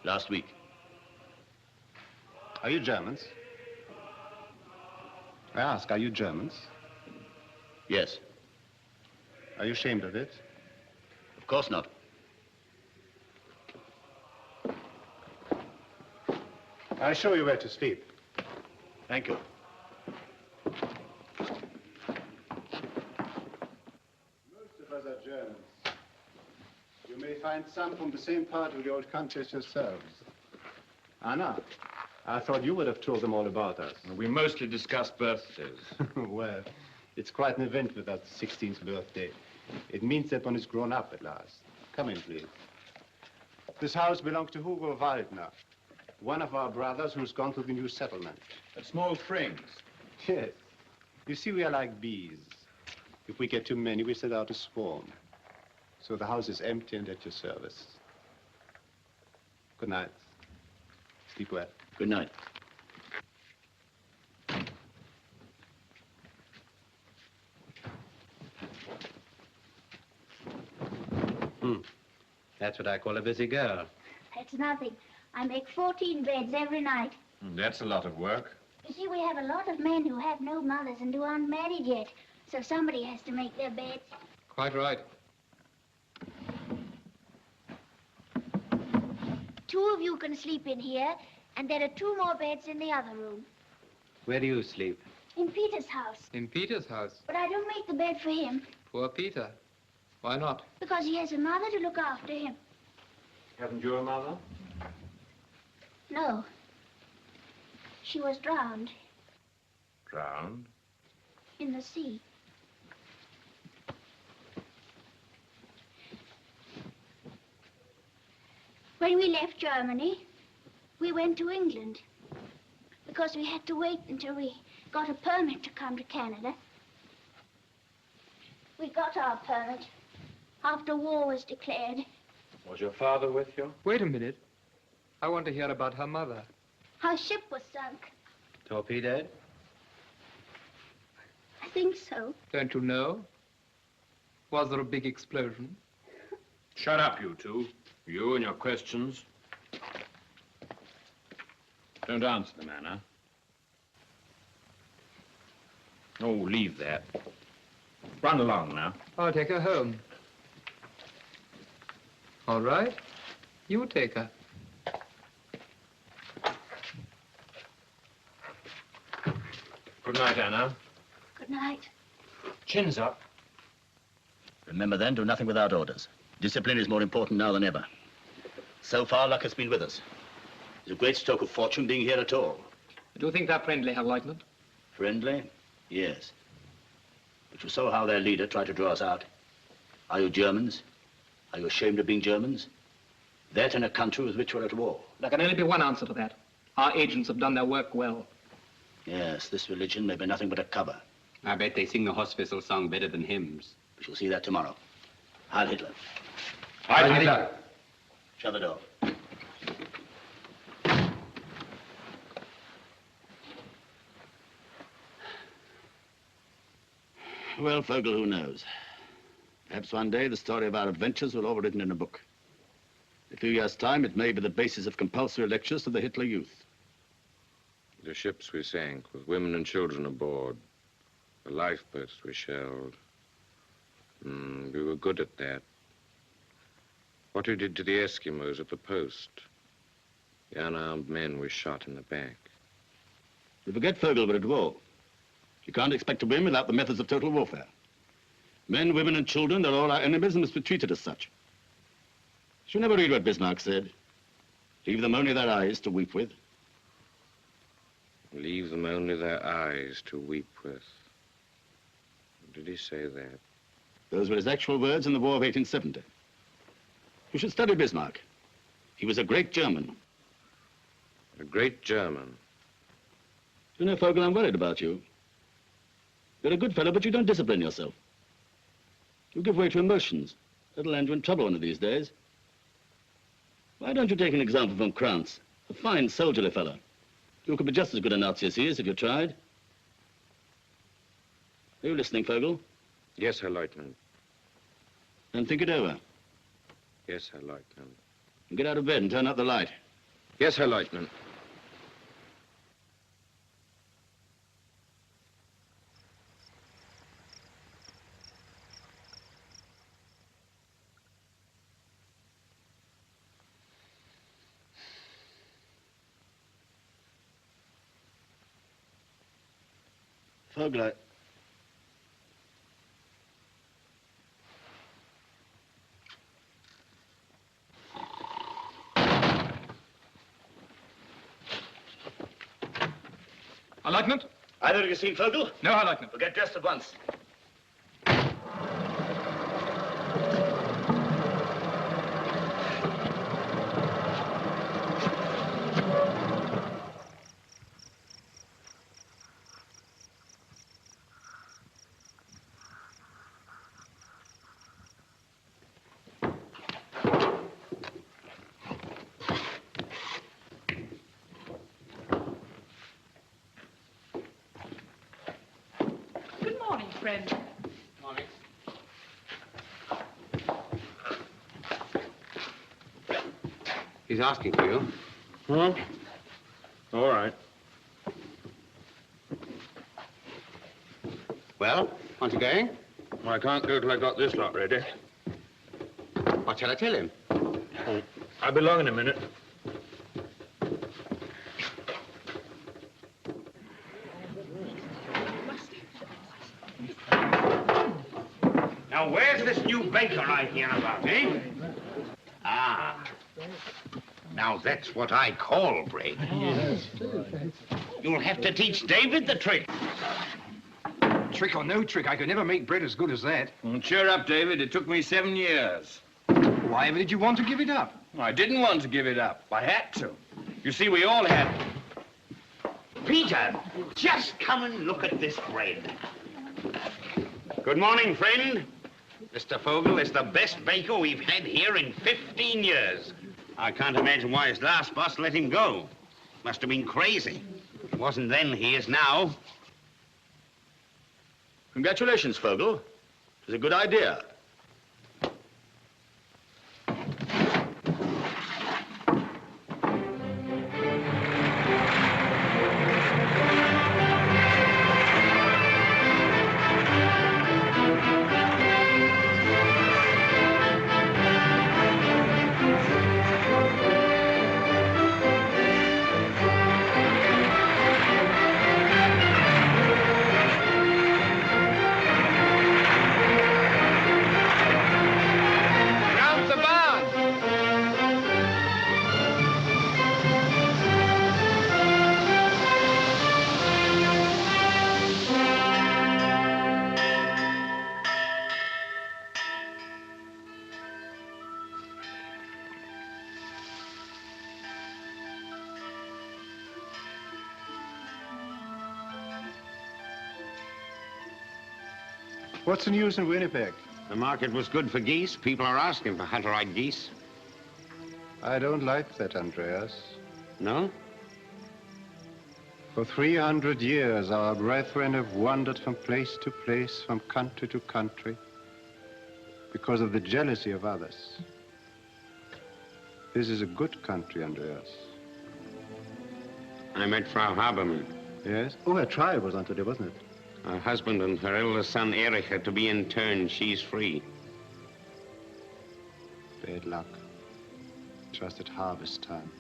Last week. Are you Germans? I ask, are you Germans? Yes. Are you ashamed of it? Of course not. I'll show you where to sleep. Thank you. find some from the same part of the old country as yourselves. Anna, I thought you would have told them all about us. We mostly discuss birthdays. Well, it's quite an event with that 16th birthday. It means that one is grown up at last. Come in, please. This house belongs to Hugo Waldner, one of our brothers who's gone to the new settlement. At Small Springs. Yes. You see, we are like bees. If we get too many, we set out to swarm. So the house is empty and at your service. Good night. Sleep well. Good night. That's what I call a busy girl. That's nothing. I make 14 beds every night. That's a lot of work. You see, we have a lot of men who have no mothers and who aren't married yet. So somebody has to make their beds. Quite right. 2 of you can sleep in here, and there are 2 more beds in the other room. Where do you sleep? In Peter's house. In Peter's house? But I don't make the bed for him. Poor Peter. Why not? Because he has a mother to look after him. Haven't you a mother? No. She was drowned Drowned? in the sea. When we left Germany, we went to England because we had to wait until we got a permit to come to Canada. We got our permit after war was declared. Was your father with you? Wait a minute. I want to hear about her mother. Our ship was sunk. Torpedoed? I think so. Don't you know? Was there a big explosion? Shut up, you two. You and your questions. Don't answer them, Anna. Oh, leave that. Run along now. I'll take her home. All right. You take her. Good night, Anna. Good night. Chin's up. Remember then, do nothing without orders. Discipline is more important now than ever. So far, luck has been with us. It's a great stroke of fortune being here at all. Do you think they're friendly, Herr Lieutenant? Friendly? Yes. But you saw how their leader tried to draw us out. Are you Germans? Are you ashamed of being Germans? That in a country with which we're at war. There can only be one answer to that. Our agents have done their work well. Yes, this religion may be nothing but a cover. I bet they sing the Hospital song better than hymns. We shall see that tomorrow. Heil Hitler. Heil Hitler. Shut the door. Well, Vogel, who knows? Perhaps one day the story of our adventures will all be written in a book. In a few years' time, it may be the basis of compulsory lectures to the Hitler youth. The ships we sank with women and children aboard. The lifeboats we shelled. We were good at that. What we did to the Eskimos at the post. The unarmed men we shot in the back. You forget, Vogel, we're at war. You can't expect to win without the methods of total warfare. Men, women, and children, they're all our enemies and must be treated as such. You never read what Bismarck said. Leave them only their eyes to weep with. Leave them only their eyes to weep with. Did he say that? Those were his actual words in the War of 1870. You should study Bismarck. He was a great German. A great German. You know, Vogel, I'm worried about you. You're a good fellow, but you don't discipline yourself. You give way to emotions. That'll land you in trouble one of these days. Why don't you take an example from Krantz, a fine soldierly fellow? You could be just as good a Nazi as he is if you tried. Are you listening, Vogel? Yes, Herr Lieutenant. Then think it over. Yes, Herr Lieutenant. And get out of bed and turn out the light. Yes, Herr Lieutenant. Vogel, Herr Leutnant? Either of you seen Vogel? No, Herr Leutnant. Well, get dressed at once. Good morning, friend. Morning. He's asking for you. Huh? All right. Well, aren't you going? I can't go till I got this lot ready. What shall I tell him? Oh, I'll be along in a minute. Now, where's this new baker I hear about, eh? Ah. Now, that's what I call break. You'll have to teach David the trick. Trick or no trick, I could never make bread as good as that. Well, cheer up, David. It took me 7 years. Why ever did you want to give it up? I didn't want to give it up. I had to. You see, we all had to. Peter, just come and look at this bread. Good morning, friend. Mr. Vogel is the best baker we've had here in 15 years. I can't imagine why his last boss let him go. Must have been crazy. It wasn't then, he is now. Congratulations, Vogel. It was a good idea. What's the news in Winnipeg? The market was good for geese. People are asking for Hutterite geese. I don't like that, Andreas. No? For 300 years, our brethren have wandered from place to place, from country to country, because of the jealousy of others. This is a good country, Andreas. I met Frau Habermann. Yes? Oh, her trial was on today, wasn't it? Her husband and her eldest son, Erich, are to be interned. She's free. Bad luck. Just at harvest time.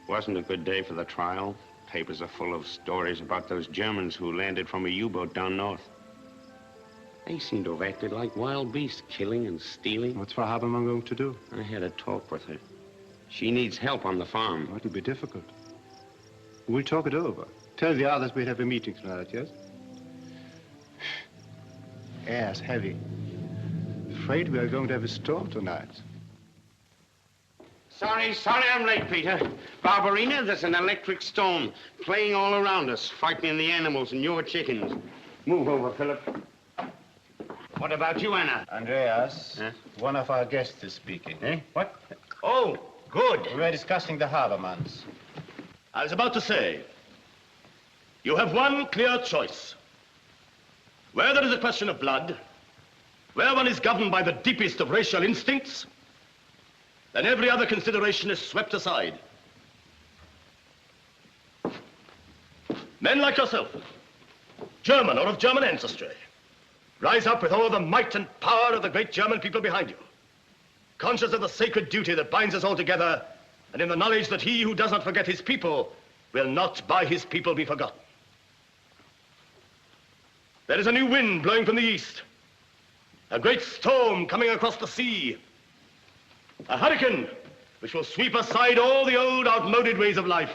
Wasn't a good day for the trial. Papers are full of stories about those Germans who landed from a U-boat down north. They seem to have acted like wild beasts, killing and stealing. What's Frau Habermann going to do? I had a talk with her. She needs help on the farm. Oh, it'll be difficult. We'll talk it over. Tell the others we'd have a meeting tonight, yes? Air's heavy. Afraid we are going to have a storm tonight. Sorry I'm late, Peter. Barbarina, there's an electric storm playing all around us, frightening the animals and your chickens. Move over, Philip. What about you, Anna? Andreas, one of our guests is speaking. Eh? What? Oh, good. We were discussing the Habermanns. I was about to say, you have one clear choice. Where there is a question of blood, where one is governed by the deepest of racial instincts, then every other consideration is swept aside. Men like yourself, German or of German ancestry, rise up with all the might and power of the great German people behind you, conscious of the sacred duty that binds us all together, and in the knowledge that he who does not forget his people will not by his people be forgotten. There is a new wind blowing from the east, a great storm coming across the sea, a hurricane which will sweep aside all the old outmoded ways of life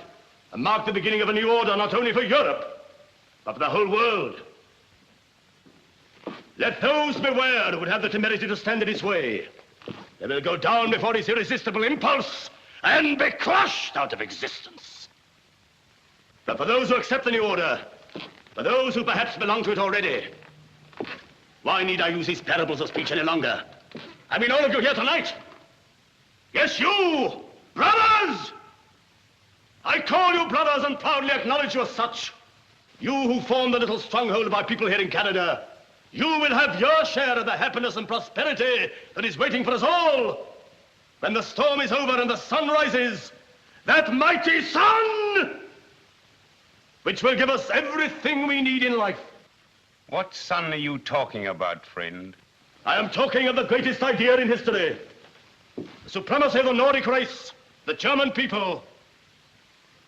and mark the beginning of a new order not only for Europe, but for the whole world. Let those beware who would have the temerity to stand in its way. They will go down before its irresistible impulse and be crushed out of existence. But for those who accept the new order, for those who perhaps belong to it already, why need I use these parables of speech any longer? I mean all of you here tonight. Yes, you, brothers! I call you brothers and proudly acknowledge you as such. You who form the little stronghold of our people here in Canada, you will have your share of the happiness and prosperity that is waiting for us all. When the storm is over and the sun rises, that mighty sun, which will give us everything we need in life. What sun are you talking about, friend? I am talking of the greatest idea in history. The supremacy of the Nordic race, the German people.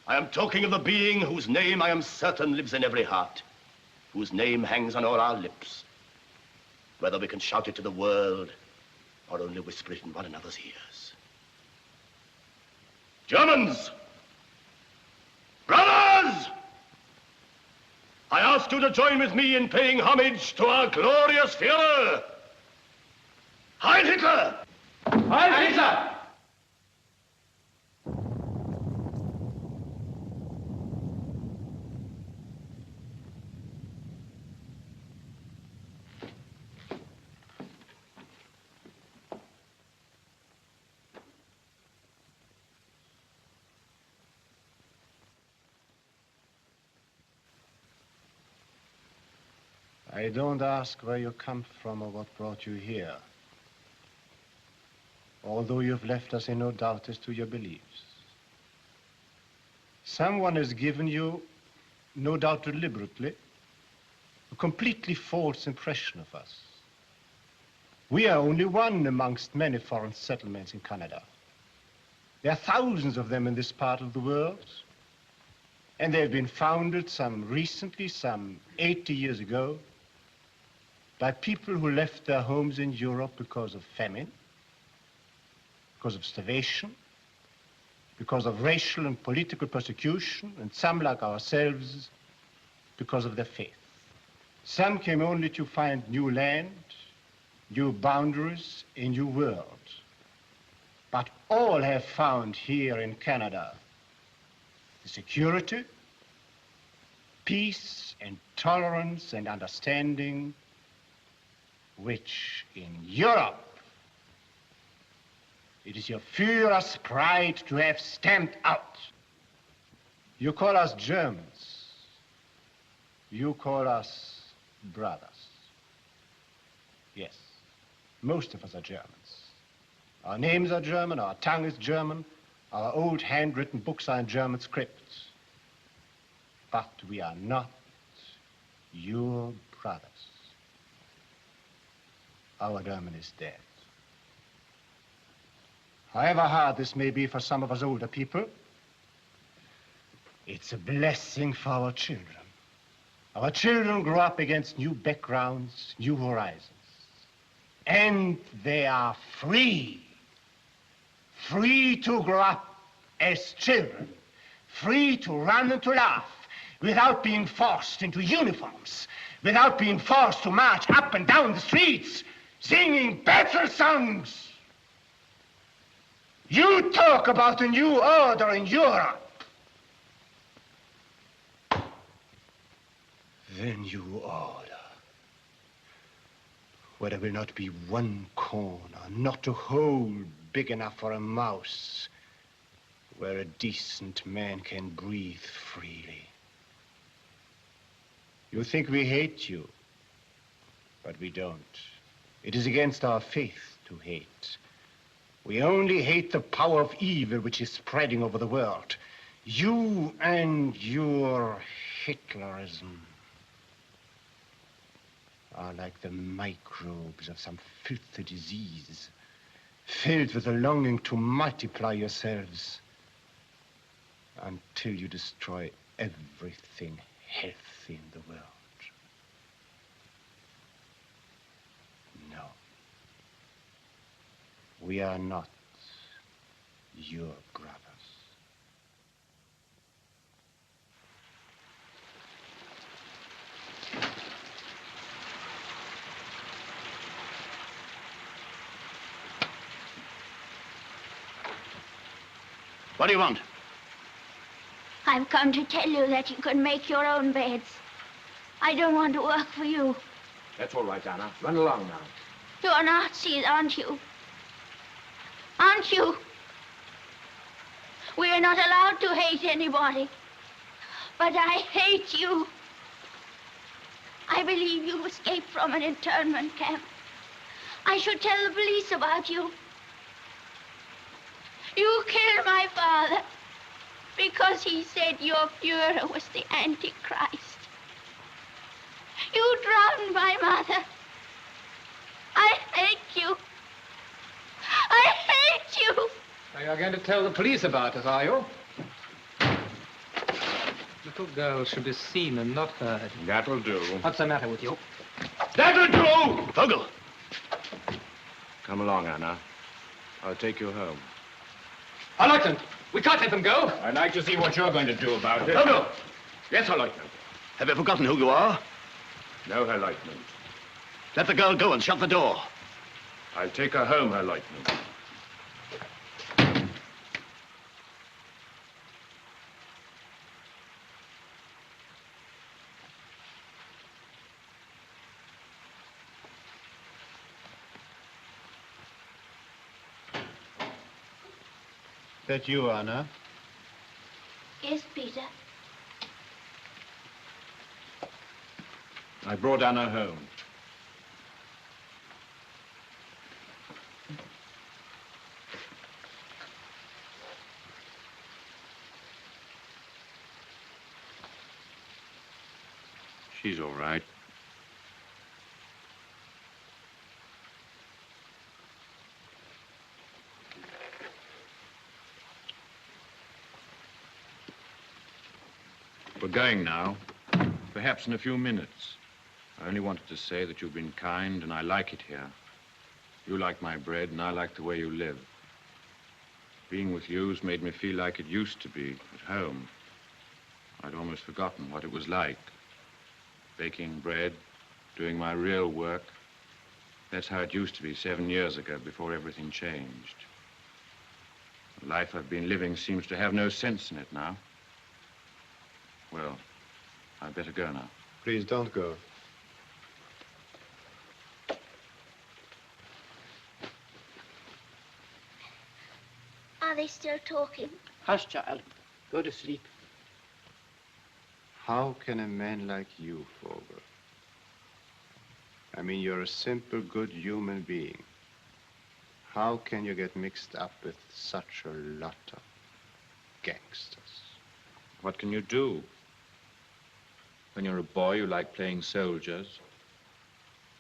I am talking of the being whose name I am certain lives in every heart, whose name hangs on all our lips. Whether we can shout it to the world or only whisper it in one another's ears. Germans! Brothers! I ask you to join with me in paying homage to our glorious Führer. Heil Hitler! Heil Hitler! I don't ask where you come from or what brought you here, although you've left us in no doubt as to your beliefs. Someone has given you, no doubt deliberately, a completely false impression of us. We are only one amongst many foreign settlements in Canada. There are thousands of them in this part of the world, and they've been founded some 80 years ago, by people who left their homes in Europe because of famine, because of starvation, because of racial and political persecution, and some, like ourselves, because of their faith. Some came only to find new land, new boundaries, a new world. But all have found here in Canada the security, peace, and tolerance, and understanding which in Europe it is your Führer's pride to have stamped out. You call us Germans. You call us brothers. Yes, most of us are Germans. Our names are German, our tongue is German, our old handwritten books are in German scripts. But we are not your brothers. Our German is dead. However hard this may be for some of us older people, it's a blessing for our children. Our children grow up against new backgrounds, new horizons. And they are free. Free to grow up as children. Free to run and to laugh without being forced into uniforms, without being forced to march up and down the streets singing battle songs. You talk about a new order in Europe. The new order, where there will not be one corner, not a hole big enough for a mouse, where a decent man can breathe freely. You think we hate you, but we don't. It is against our faith to hate. We only hate the power of evil which is spreading over the world. You and your Hitlerism are like the microbes of some filthy disease, filled with a longing to multiply yourselves until you destroy everything healthy in the world. No. We are not your brothers. What do you want? I've come to tell you that you can make your own beds. I don't want to work for you. That's all right, Anna. Run along now. You're Nazis, aren't you? Aren't you? We're not allowed to hate anybody. But I hate you. I believe you escaped from an internment camp. I should tell the police about you. You killed my father because he said your Fuhrer was the Antichrist. You drowned my mother. I hate you. I hate you. So you're going to tell the police about us, are you? Little girls should be seen and not heard. That'll do. What's the matter with you? That'll do! Vogel! Come along, Anna. I'll take you home. Lieutenant, we can't let them go. I'd like to see what you're going to do about it. Vogel! Yes, Herr Lieutenant. Have you forgotten who you are? No, Herr Lieutenant. Let the girl go and shut the door. I'll take her home, Herr Lieutenant. That you, Anna? Yes, Peter. I brought Anna home. She's all right. We're going now. Perhaps in a few minutes. I only wanted to say that you've been kind and I like it here. You like my bread and I like the way you live. Being with you's made me feel like it used to be at home. I'd almost forgotten what it was like. Baking bread, doing my real work. That's how it used to be 7 years ago before everything changed. The life I've been living seems to have no sense in it now. Well, I'd better go now. Please don't go. Are they still talking? Hush, child. Go to sleep. How can a man like you, Vogel? I mean, you're a simple, good human being. How can you get mixed up with such a lot of gangsters? What can you do? When you're a boy, you like playing soldiers.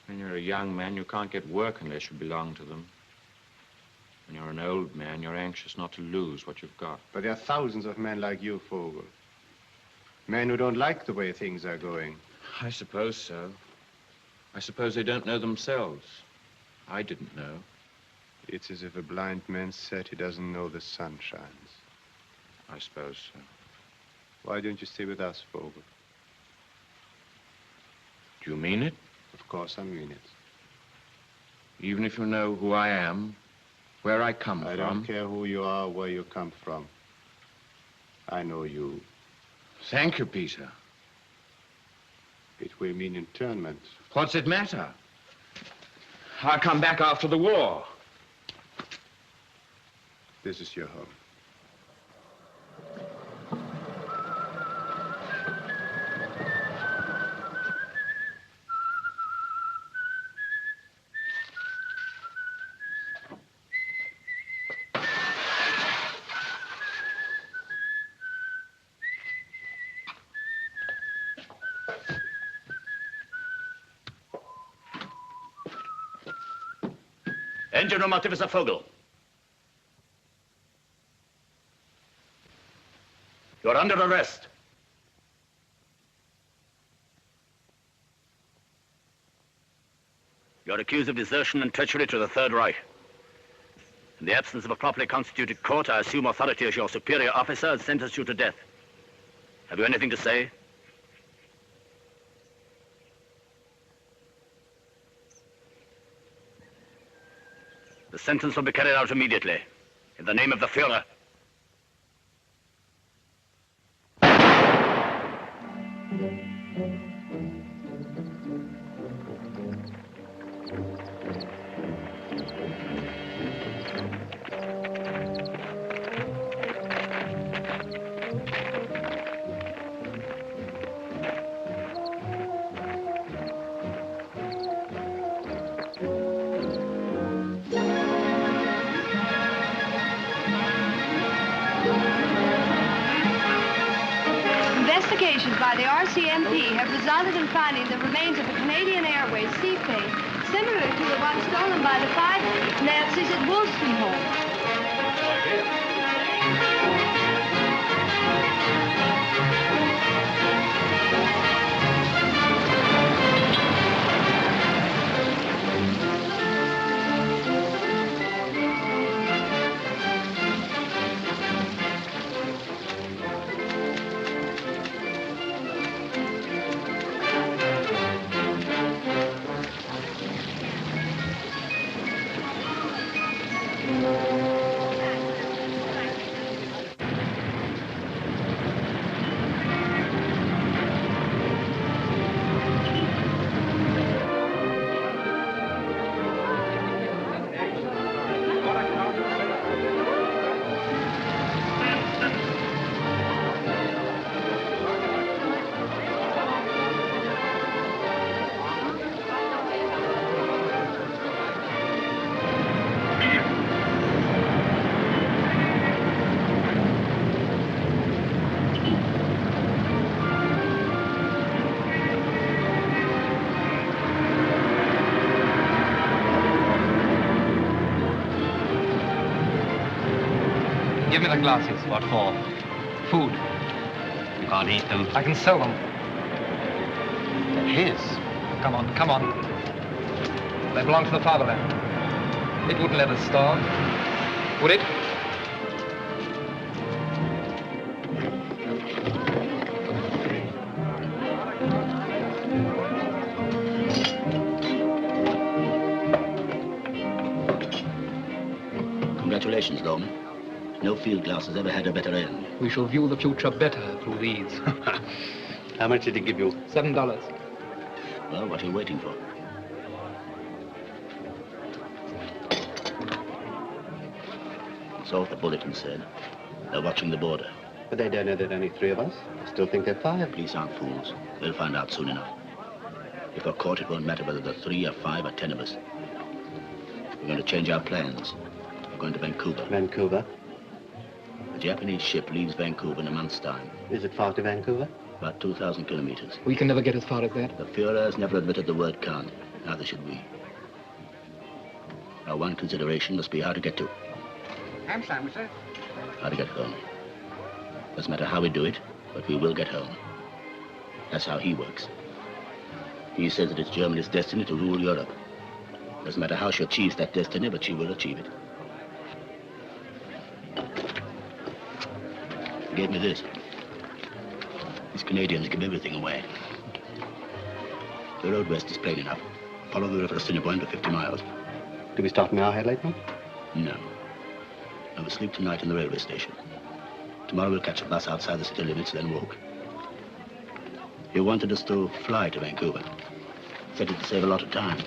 When you're a young man, you can't get work unless you belong to them. When you're an old man, you're anxious not to lose what you've got. But there are thousands of men like you, Vogel. Men who don't like the way things are going. I suppose so. I suppose they don't know themselves. I didn't know. It's as if a blind man said he doesn't know the sun shines. I suppose so. Why don't you stay with us, Vogel? Do you mean it? Of course I mean it. Even if you know who I am, where I come from? I don't care who you are, where you come from. I know you. Thank you, Peter. It will mean internment. What's it matter? I'll come back after the war. This is your home. Engine room Officer Vogel. You're under arrest. You're accused of desertion and treachery to the Third Reich. In the absence of a properly constituted court, I assume authority as your superior officer and sentence you to death. Have you anything to say? The sentence will be carried out immediately, in the name of the Fuhrer. Investigations by the RCMP have resulted in finding the remains of a Canadian Airways seaplane similar to the one stolen by the 5 Nazis at Wolstenholme. Give me the glasses. What for? Food. You can't eat them. I can sell them. They're his. Come on, come on. They belong to the fatherland. It wouldn't let us starve, would it? Congratulations, Laurence. No field glass has ever had a better end. We shall view the future better through these. How much did he give you? $7. Well, what are you waiting for? That's all the bulletin said. They're watching the border. But they don't know that only 3 of us. I still think they're 5. Police aren't fools. They'll find out soon enough. If we're caught, it won't matter whether there are 3 or 5 or 10 of us. We're going to change our plans. We're going to Vancouver. Vancouver? The Japanese ship leaves Vancouver in a month's time. Is it far to Vancouver? About 2,000 kilometers. We can never get as far as that. The Führer has never admitted the word can't. Neither should we. Our one consideration must be how to get to. Ham sandwich, sir. How to get home. Doesn't matter how we do it, but we will get home. That's how he works. He says that it's Germany's destiny to rule Europe. Doesn't matter how she achieves that destiny, but she will achieve it. He gave me this. These Canadians give everything away. The road west is plain enough. Follow the river Assiniboine for 50 miles. Do we start in our head, Lakeman? No. I will sleep tonight in the railway station. Tomorrow we'll catch a bus outside the city limits, then walk. He wanted us to fly to Vancouver. Said it'd save a lot of time.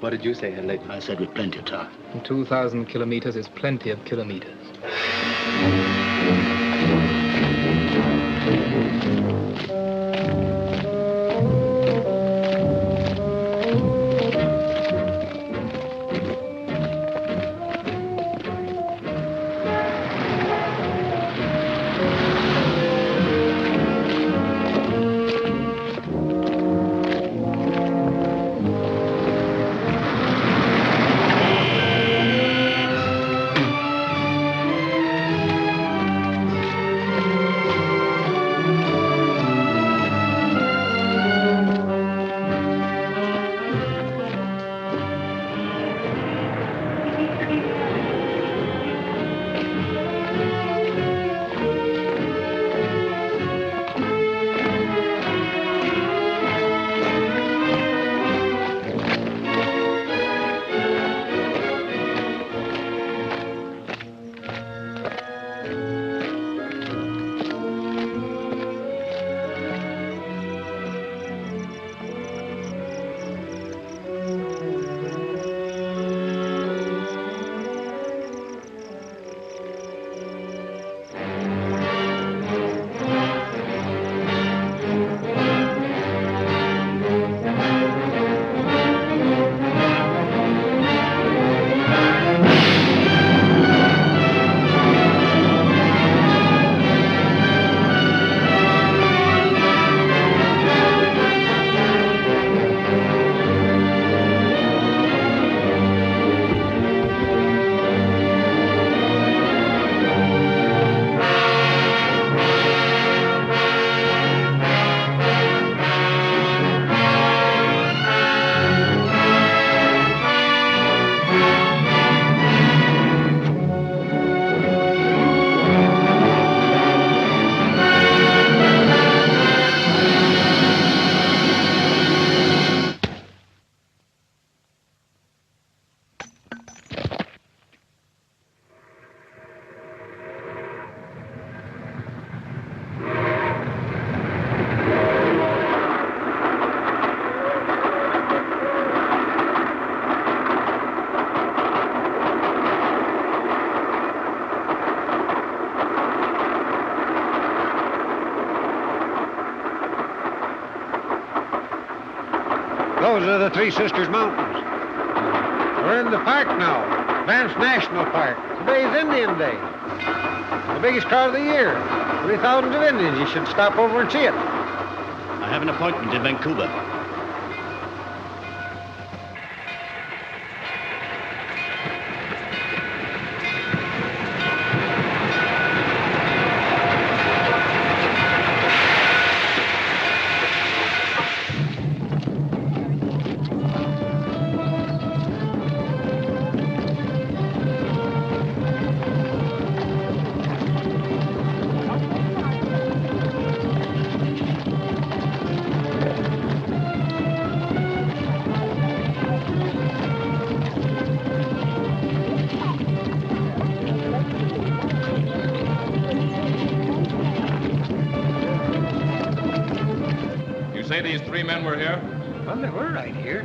What did you say, Herr Lakeman? I said with plenty of time. 2,000 kilometers is plenty of kilometers. Those are the Three Sisters Mountains. We're in the park now, Banff National Park. Today's Indian Day. The biggest crowd of the year. 3,000 of Indians. You should stop over and see it. I have an appointment in Vancouver. These three men were here? Well, they were right here.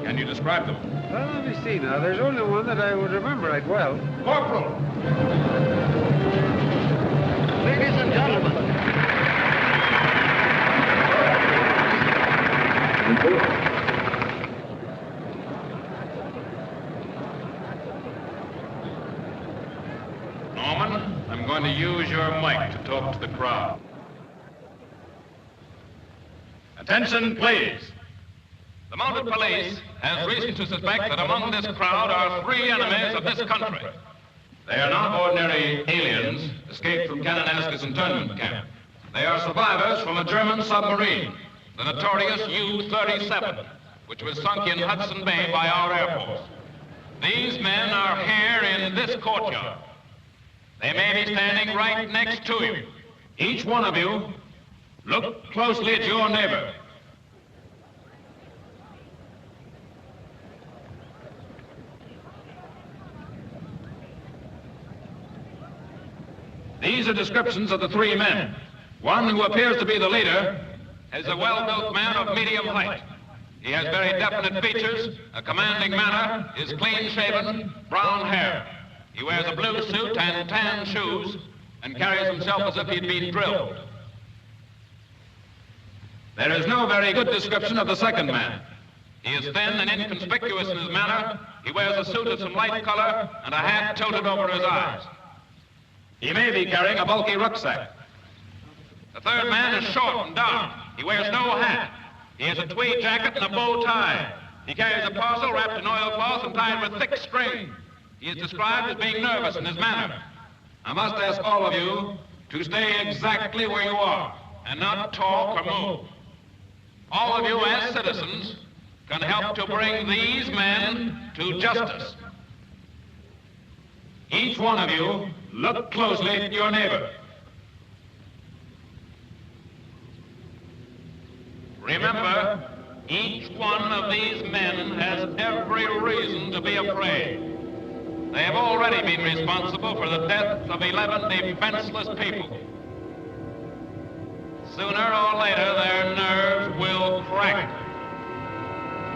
Can you describe them? Well, let me see now. There's only one that I would remember right well. Corporal! Ladies and gentlemen. I'm going to use your mic to talk to the crowd. Attention, please. The mounted police has reason to suspect that among this crowd are three enemies of this country. They are not ordinary aliens escaped from Kananaskis internment camp. They are survivors from a German submarine, the notorious U-37, which was sunk in Hudson Bay by our Air Force. These men are here in this courtyard. They may be standing right next to you. Each one of you, look closely at your neighbor. These are descriptions of the three men. One, who appears to be the leader, is a well-built man of medium height. He has very definite features, a commanding manner, is clean-shaven, brown hair. He wears a blue suit and tan shoes and carries himself as if he'd been drilled. There is no very good description of the second man. He is thin and inconspicuous in his manner. He wears a suit of some light color and a hat tilted over his eyes. He may be carrying a bulky rucksack. The third man is short and dark. He wears no hat. He has a tweed jacket and a bow tie. He carries a parcel wrapped in oilcloth and tied with thick string. He is described as being nervous in his manner. I must ask all of you to stay exactly where you are and not talk or move. All of you as citizens can help to bring these men to justice. Each one of you, look closely at your neighbor. Remember, each one of these men has every reason to be afraid. They have already been responsible for the death of 11 defenseless people. Sooner or later, their nerves will crack.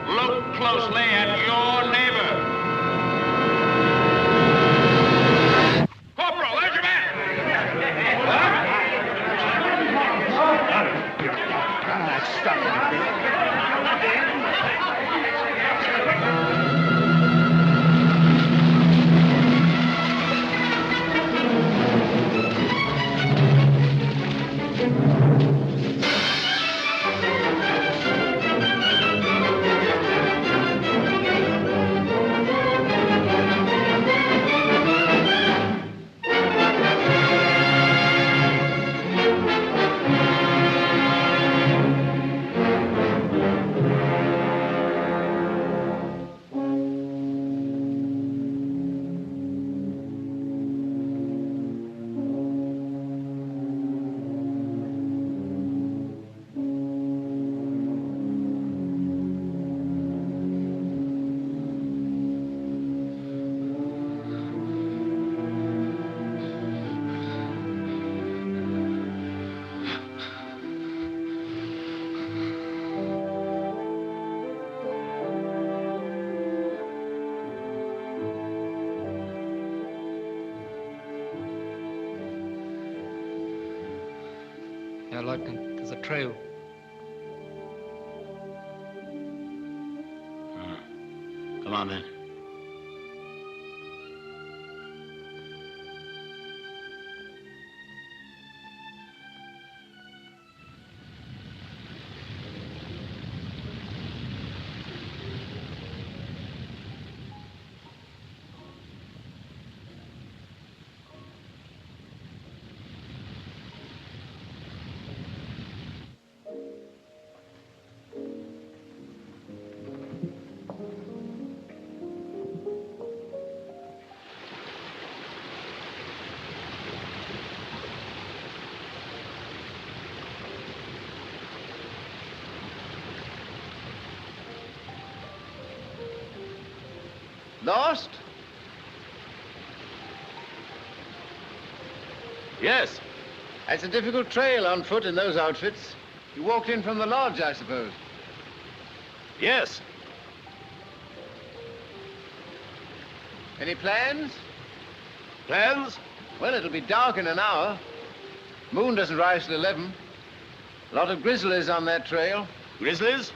Look closely at your neighbor. Corporal, there's your man! Herr Lieutenant, there's a trail. Come on, then. Lost? Yes. It's a difficult trail on foot in those outfits. You walked in from the lodge, I suppose. Yes. Any plans? Plans? Well, it'll be dark in an hour. Moon doesn't rise till 11. A lot of grizzlies on that trail. Grizzlies?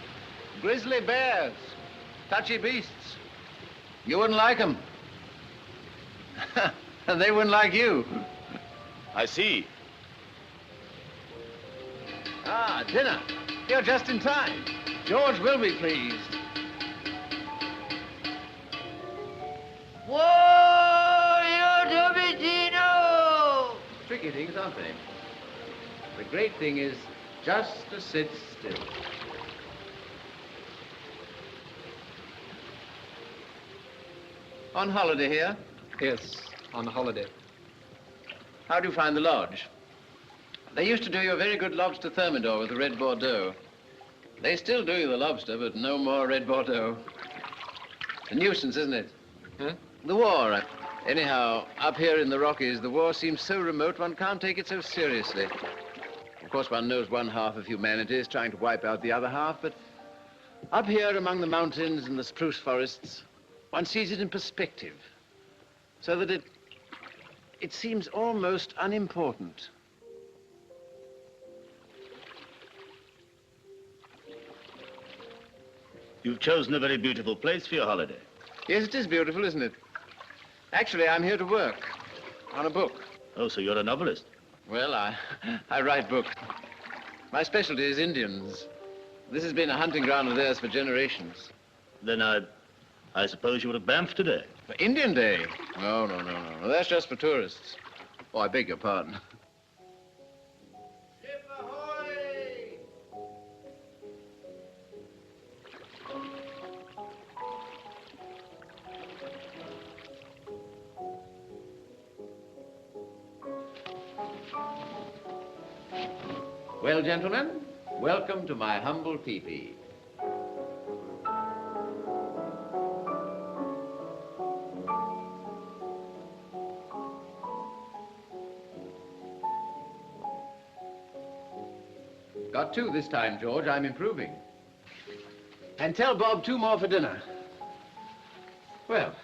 Grizzly bears. Touchy beasts. You wouldn't like them. And they wouldn't like you. I see. Ah, dinner. You're just in time. George will be pleased. Whoa, you Domicino! Tricky things, aren't they? The great thing is just to sit still. On holiday here? Yes, on holiday. How do you find the lodge? They used to do you a very good lobster thermidor with the red Bordeaux. They still do you the lobster, but no more red Bordeaux. A nuisance, isn't it? Huh? The war. Anyhow, up here in the Rockies, the war seems so remote one can't take it so seriously. Of course, one knows one half of humanity is trying to wipe out the other half, but up here among the mountains and the spruce forests, one sees it in perspective, so that it seems almost unimportant. You've chosen a very beautiful place for your holiday. Yes, it is beautiful, isn't it? Actually, I'm here to work on a book. Oh, so you're a novelist? Well, I write books. My specialty is Indians. This has been a hunting ground of theirs for generations. Then I suppose you were at Banff today? For Indian Day? No. That's just for tourists. Oh, I beg your pardon. Well, gentlemen, welcome to my humble teepee. Got two this time, George. I'm improving. And tell Bob 2 more for dinner. Well,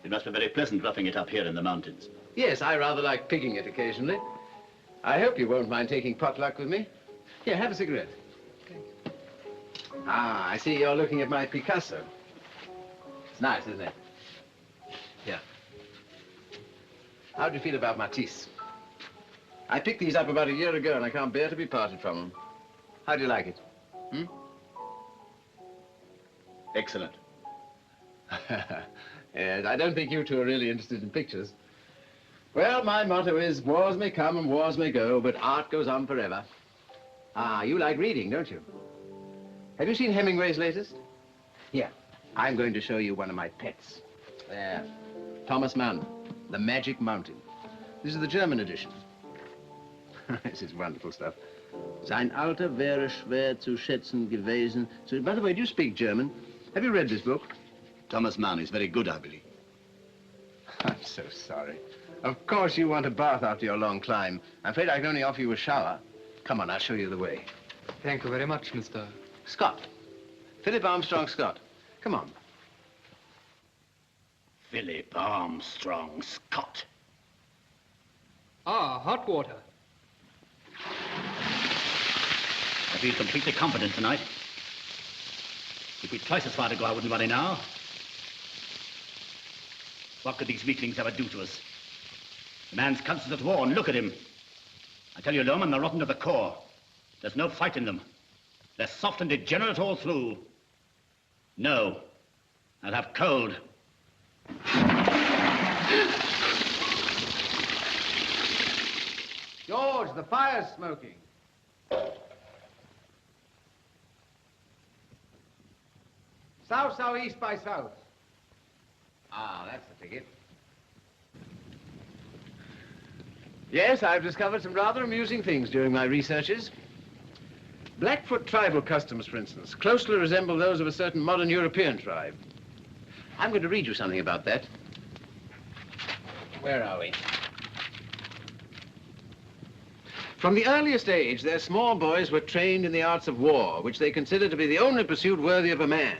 it must be very pleasant roughing it up here in the mountains. Yes, I rather like pigging it occasionally. I hope you won't mind taking potluck with me. Here, have a cigarette. Ah, I see you're looking at my Picasso. It's nice, isn't it? Here. How do you feel about Matisse? I picked these up about a year ago, and I can't bear to be parted from them. How do you like it? Hmm? Excellent. Yes, I don't think you two are really interested in pictures. Well, my motto is, wars may come and wars may go, but art goes on forever. Ah, you like reading, don't you? Have you seen Hemingway's latest? Here, I'm going to show you one of my pets. There, Thomas Mann, The Magic Mountain. This is the German edition. This is wonderful stuff. Sein Alter wäre schwer zu schätzen gewesen. So, by the way, do you speak German? Have you read this book? Thomas Mann is very good, I believe. I'm so sorry. Of course you want a bath after your long climb. I'm afraid I can only offer you a shower. Come on, I'll show you the way. Thank you very much, Mr. Scott. Philip Armstrong Scott. Come on. Philip Armstrong Scott. Ah, hot water. I feel completely confident tonight. If we'd twice as far to go, I wouldn't worry now. What could these weaklings ever do to us? The man's conscience at war, and look at him. I tell you, Loman, they're rotten to the core. There's no fight in them. They're soft and degenerate all through. No, I'll have cold. George, the fire's smoking. South, southeast by south. Ah, that's the ticket. Yes, I've discovered some rather amusing things during my researches. Blackfoot tribal customs, for instance, closely resemble those of a certain modern European tribe. I'm going to read you something about that. Where are we? From the earliest age, their small boys were trained in the arts of war, which they considered to be the only pursuit worthy of a man.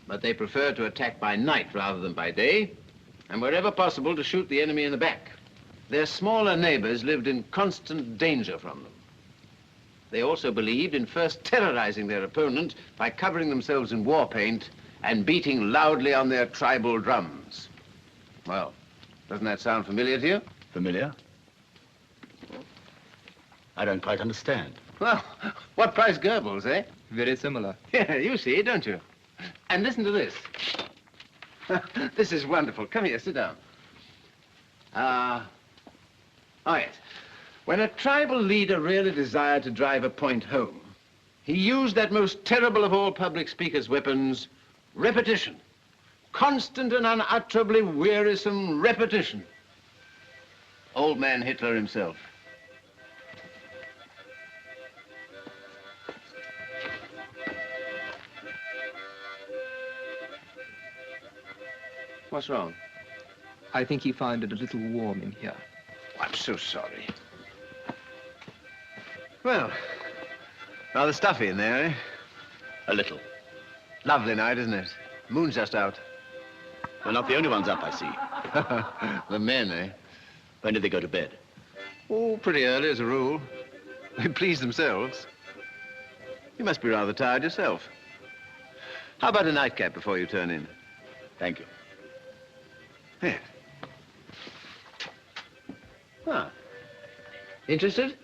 But they preferred to attack by night rather than by day, and wherever possible to shoot the enemy in the back. Their smaller neighbors lived in constant danger from them. They also believed in first terrorizing their opponent by covering themselves in war paint and beating loudly on their tribal drums. Well, doesn't that sound familiar to you? Familiar? I don't quite understand. Well, what price Goebbels, eh? Very similar. Yeah, you see, don't you? And listen to this. This is wonderful. Come here, sit down. Oh, yes. When a tribal leader really desired to drive a point home, he used that most terrible of all public speakers' weapons, repetition. Constant and unutterably wearisome repetition. Old man Hitler himself. What's wrong? I think he found it a little warm in here. Oh, I'm so sorry. Well, rather stuffy in there, eh? A little. Lovely night, isn't it? Moon's just out. We're not the only ones up, I see. The men, eh? When did they go to bed? Oh, pretty early as a rule. They please themselves. You must be rather tired yourself. How about a nightcap before you turn in? Thank you. Yes. Ah. Interested?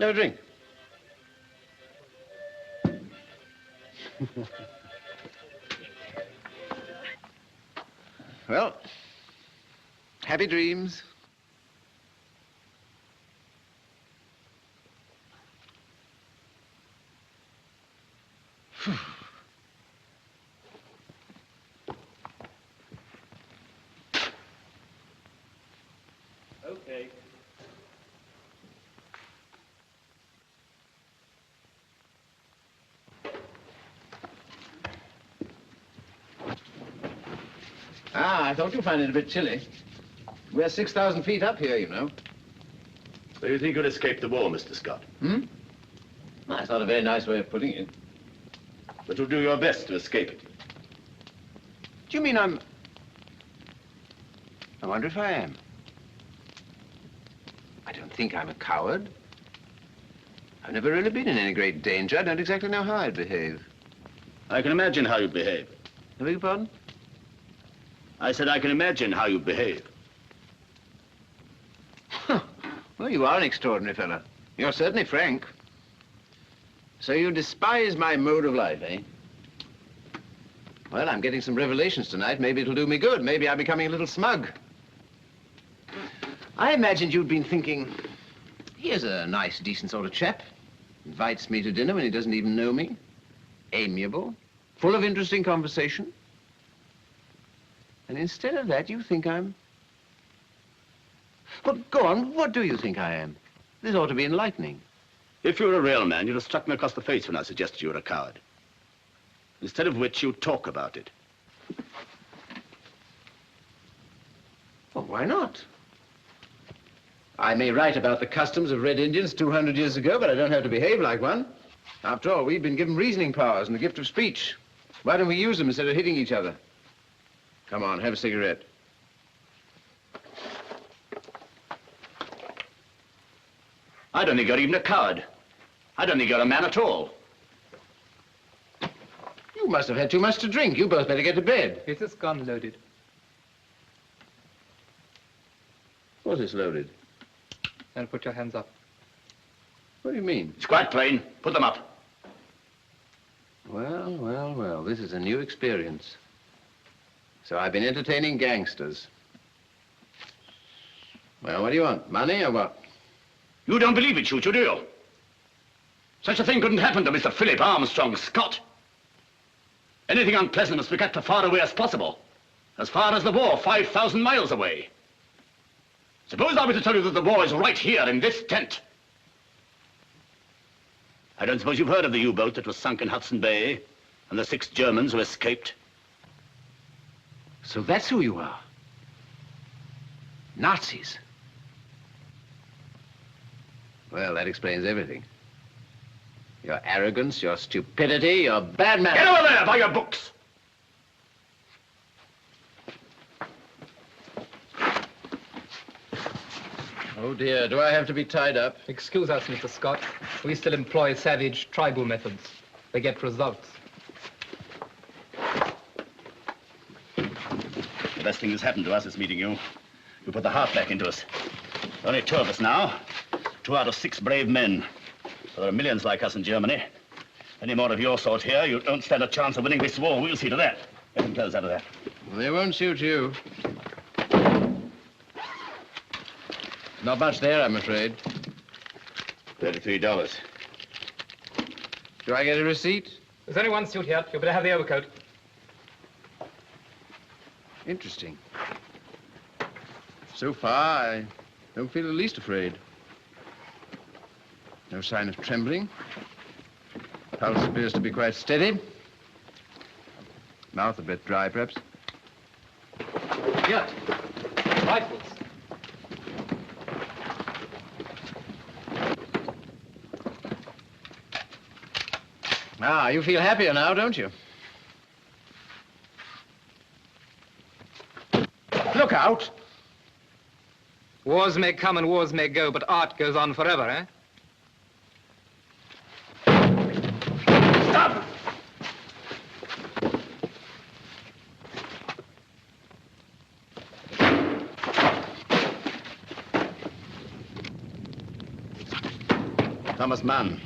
Have a drink. Well, happy dreams. Okay. Ah, I thought you'd find it a bit chilly. We're 6,000 feet up here, you know. So you think you'll escape the war, Mr. Scott? Hmm? That's not a very nice way of putting it. But you'll do your best to escape it. Do you mean I wonder if I am. I don't think I'm a coward. I've never really been in any great danger. I don't exactly know how I'd behave. I can imagine how you'd behave. I beg your pardon? I said I can imagine how you'd behave. Well, you are an extraordinary fellow. You're certainly frank. So you despise my mode of life, eh? Well, I'm getting some revelations tonight. Maybe it'll do me good. Maybe I'm becoming a little smug. I imagined you'd been thinking, here's a nice, decent sort of chap. Invites me to dinner when he doesn't even know me. Amiable. Full of interesting conversation. And instead of that, you think I'm... Well, go on. What do you think I am? This ought to be enlightening. If you were a real man, you'd have struck me across the face when I suggested you were a coward. Instead of which, you talk about it. Well, why not? I may write about the customs of Red Indians 200 years ago, but I don't have to behave like one. After all, we've been given reasoning powers and the gift of speech. Why don't we use them instead of hitting each other? Come on, have a cigarette. I don't think you're even a coward. I don't think you're a man at all. You must have had too much to drink. You both better get to bed. Is this gun loaded? Of course it's loaded. Then put your hands up. What do you mean? It's quite plain. Put them up. Well, well, well, this is a new experience. So I've been entertaining gangsters. Well, what do you want? Money or what? You don't believe it, Choo-Choo, do you? Such a thing couldn't happen to Mr. Philip Armstrong Scott. Anything unpleasant must be kept as far away as possible. As far as the war, 5,000 miles away. Suppose I were to tell you that the war is right here in this tent. I don't suppose you've heard of the U-boat that was sunk in Hudson Bay and the 6 Germans who escaped. So that's who you are. Nazis. Well, that explains everything. Your arrogance, your stupidity, your bad manners. Get over there by your books! Oh, dear, do I have to be tied up? Excuse us, Mr. Scott. We still employ savage tribal methods. They get results. The best thing that's happened to us is meeting you. You put the heart back into us. Only 2 of us now. 2 out of 6 brave men. There are millions like us in Germany. Any more of your sort here, you don't stand a chance of winning this war. We'll see to that. Get them clothes out of there. They won't shoot you. Not much there, I'm afraid. $33. Do I get a receipt? Is anyone suit here? You better have the overcoat. Interesting. So far, I don't feel the least afraid. No sign of trembling. Pulse appears to be quite steady. Mouth a bit dry, perhaps. Here. Rifles. Ah, you feel happier now, don't you? Look out! Wars may come and wars may go, but art goes on forever, eh? Stop! Thomas Mann.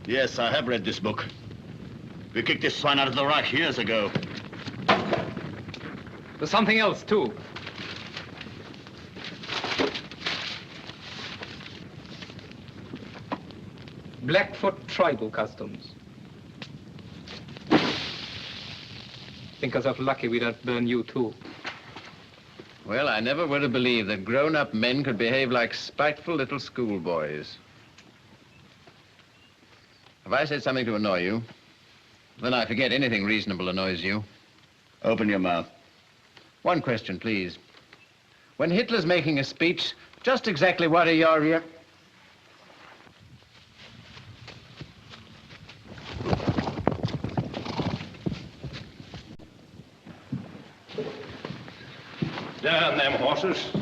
Yes, I have read this book. We kicked this swine out of the Reich years ago. There's something else, too. Blackfoot tribal customs. Think yourself lucky we don't burn you, too. Well, I never would have believed that grown-up men could behave like spiteful little schoolboys. Have I said something to annoy you? Then I forget anything reasonable annoys you. Open your mouth. One question, please. When Hitler's making a speech, just exactly what are your... Damn them horses.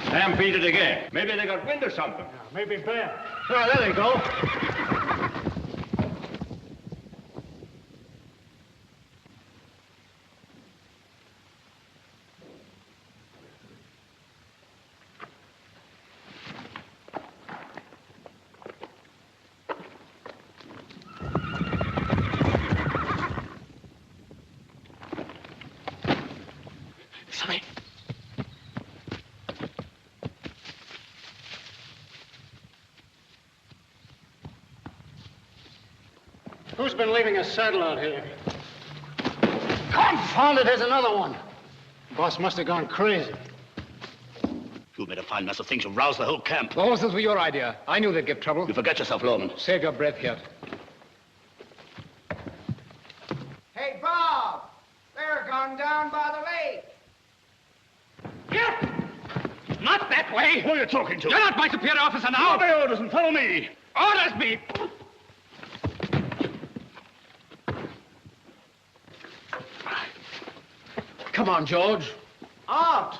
Stampeded again. Maybe they got wind or something. Maybe bear. Oh, there they go. Sorry. Who's been leaving a saddle out here? Confound it, there's another one. Boss must have gone crazy. You made a fine mess of things. You roused the whole camp. The horses were your idea. I knew they'd give trouble. You forget yourself, Laurence. Save your breath, Kurt. Hey, Bob! They're gone down by the lake. Not that way. Who are you talking to? You're not my superior officer now. Obey orders and follow me. Orders me! Come on, George. Art!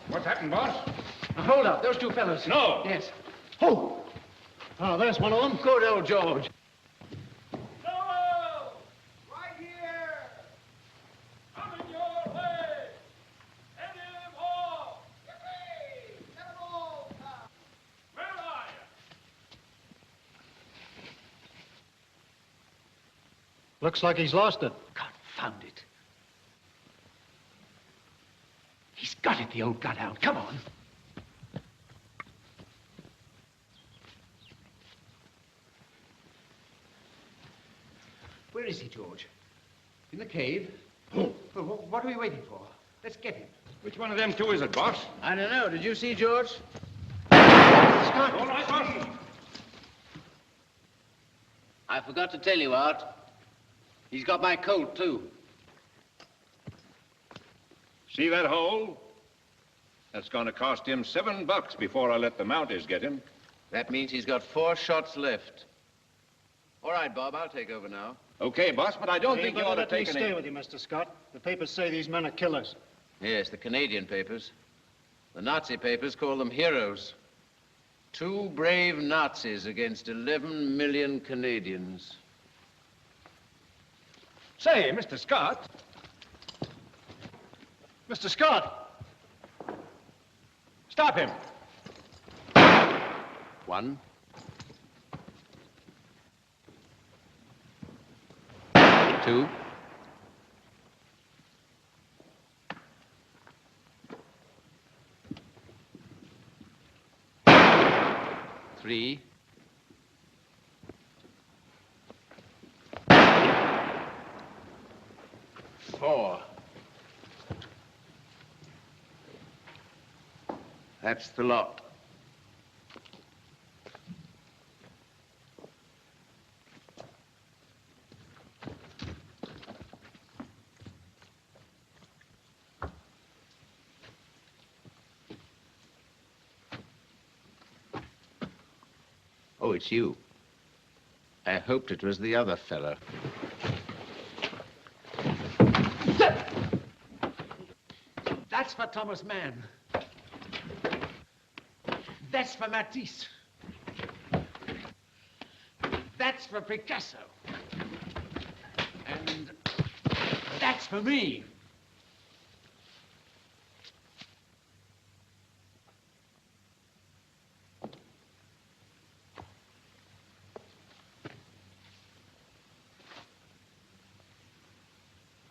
What's happened, boss? Hold up, those two fellows. No. Yes. Oh! Oh, there's one of them. Good old George. Looks like he's lost it. Confound it. He's got it, the old godhound. Come on. Where is he, George? In the cave? Well, what are we waiting for? Let's get him. Which one of them two is it, boss? I don't know. Did you see George? Scott! All right, boss. I forgot to tell you, Art. He's got my coat, too. See that hole? That's going to cost him $7 before I let the Mounties get him. That means he's got 4 shots left. All right, Bob, I'll take over now. Okay, boss, but I don't think you ought to let me take stay any... with you, Mr. Scott. The papers say these men are killers. Yes, the Canadian papers. The Nazi papers call them heroes. 2 brave Nazis against 11 million Canadians. Say, Mr. Scott. Mr. Scott! Stop him. 1. 2. 3. 4. That's the lot. Oh, it's you. I hoped it was the other fellow. That's for Thomas Mann. That's for Matisse. That's for Picasso. And that's for me.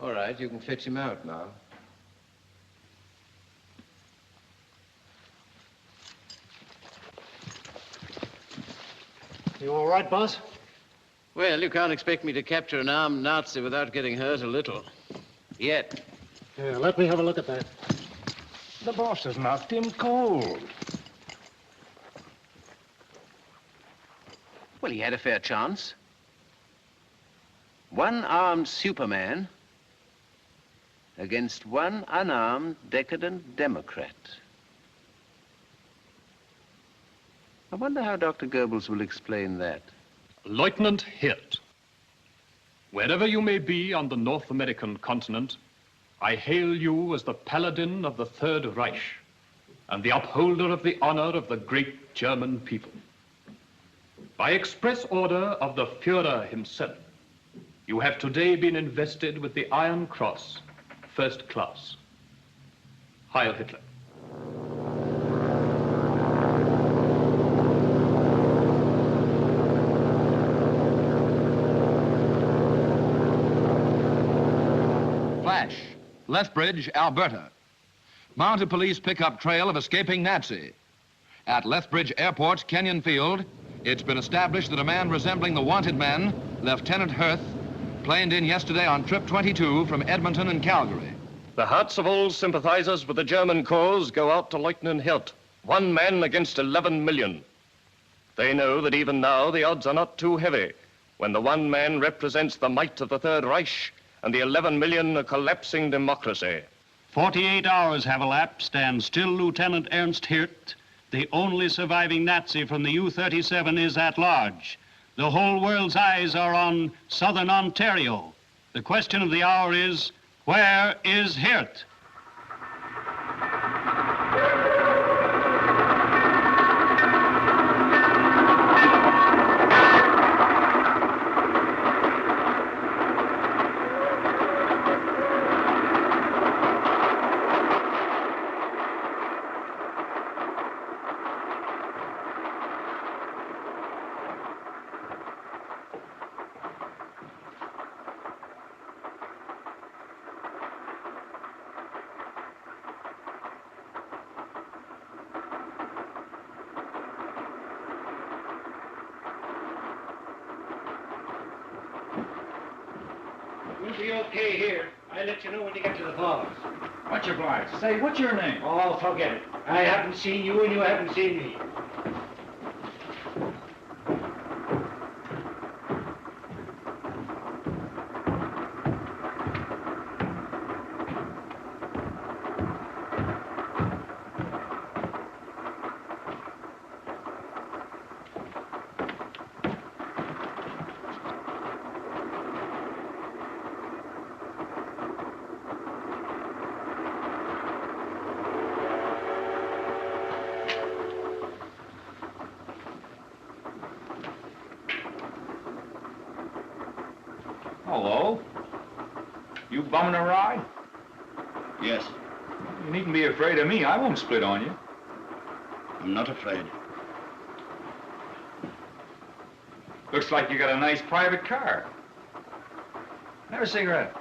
All right, you can fetch him out now. You all right, boss? Well, you can't expect me to capture an armed Nazi without getting hurt a little. Yet. Yeah, let me have a look at that. The boss has knocked him cold. Well, he had a fair chance. 1 armed Superman against 1 unarmed, decadent Democrat. I wonder how Dr. Goebbels will explain that. Lieutenant Hirt, wherever you may be on the North American continent, I hail you as the paladin of the Third Reich and the upholder of the honor of the great German people. By express order of the Führer himself, you have today been invested with the Iron Cross, First Class. Heil Hitler. Flash, Lethbridge, Alberta. Mounted police pick up trail of escaping Nazi. At Lethbridge Airport's Kenyon Field, It's been established that a man resembling the wanted man, Lieutenant Hirth, planed in yesterday on trip 22 from Edmonton and Calgary. The hearts of all sympathizers with the German cause go out to Lieutenant Hirt, 1 man against 11 million. They know that even now the odds are not too heavy when the 1 man represents the might of the Third Reich and the 11 million a collapsing democracy. 48 hours have elapsed, and still Lieutenant Ernst Hirt, the only surviving Nazi from the U-37, is at large. The whole world's eyes are on southern Ontario. The question of the hour is, where is Hirt? We'll be okay here. I'll let you know when you get to the falls. Much obliged. Say, what's your name? Oh, forget it. I haven't seen you and you haven't seen me. Hello? You bumming a ride? Yes. You needn't be afraid of me. I won't split on you. I'm not afraid. Looks like you got a nice private car. Have a cigarette.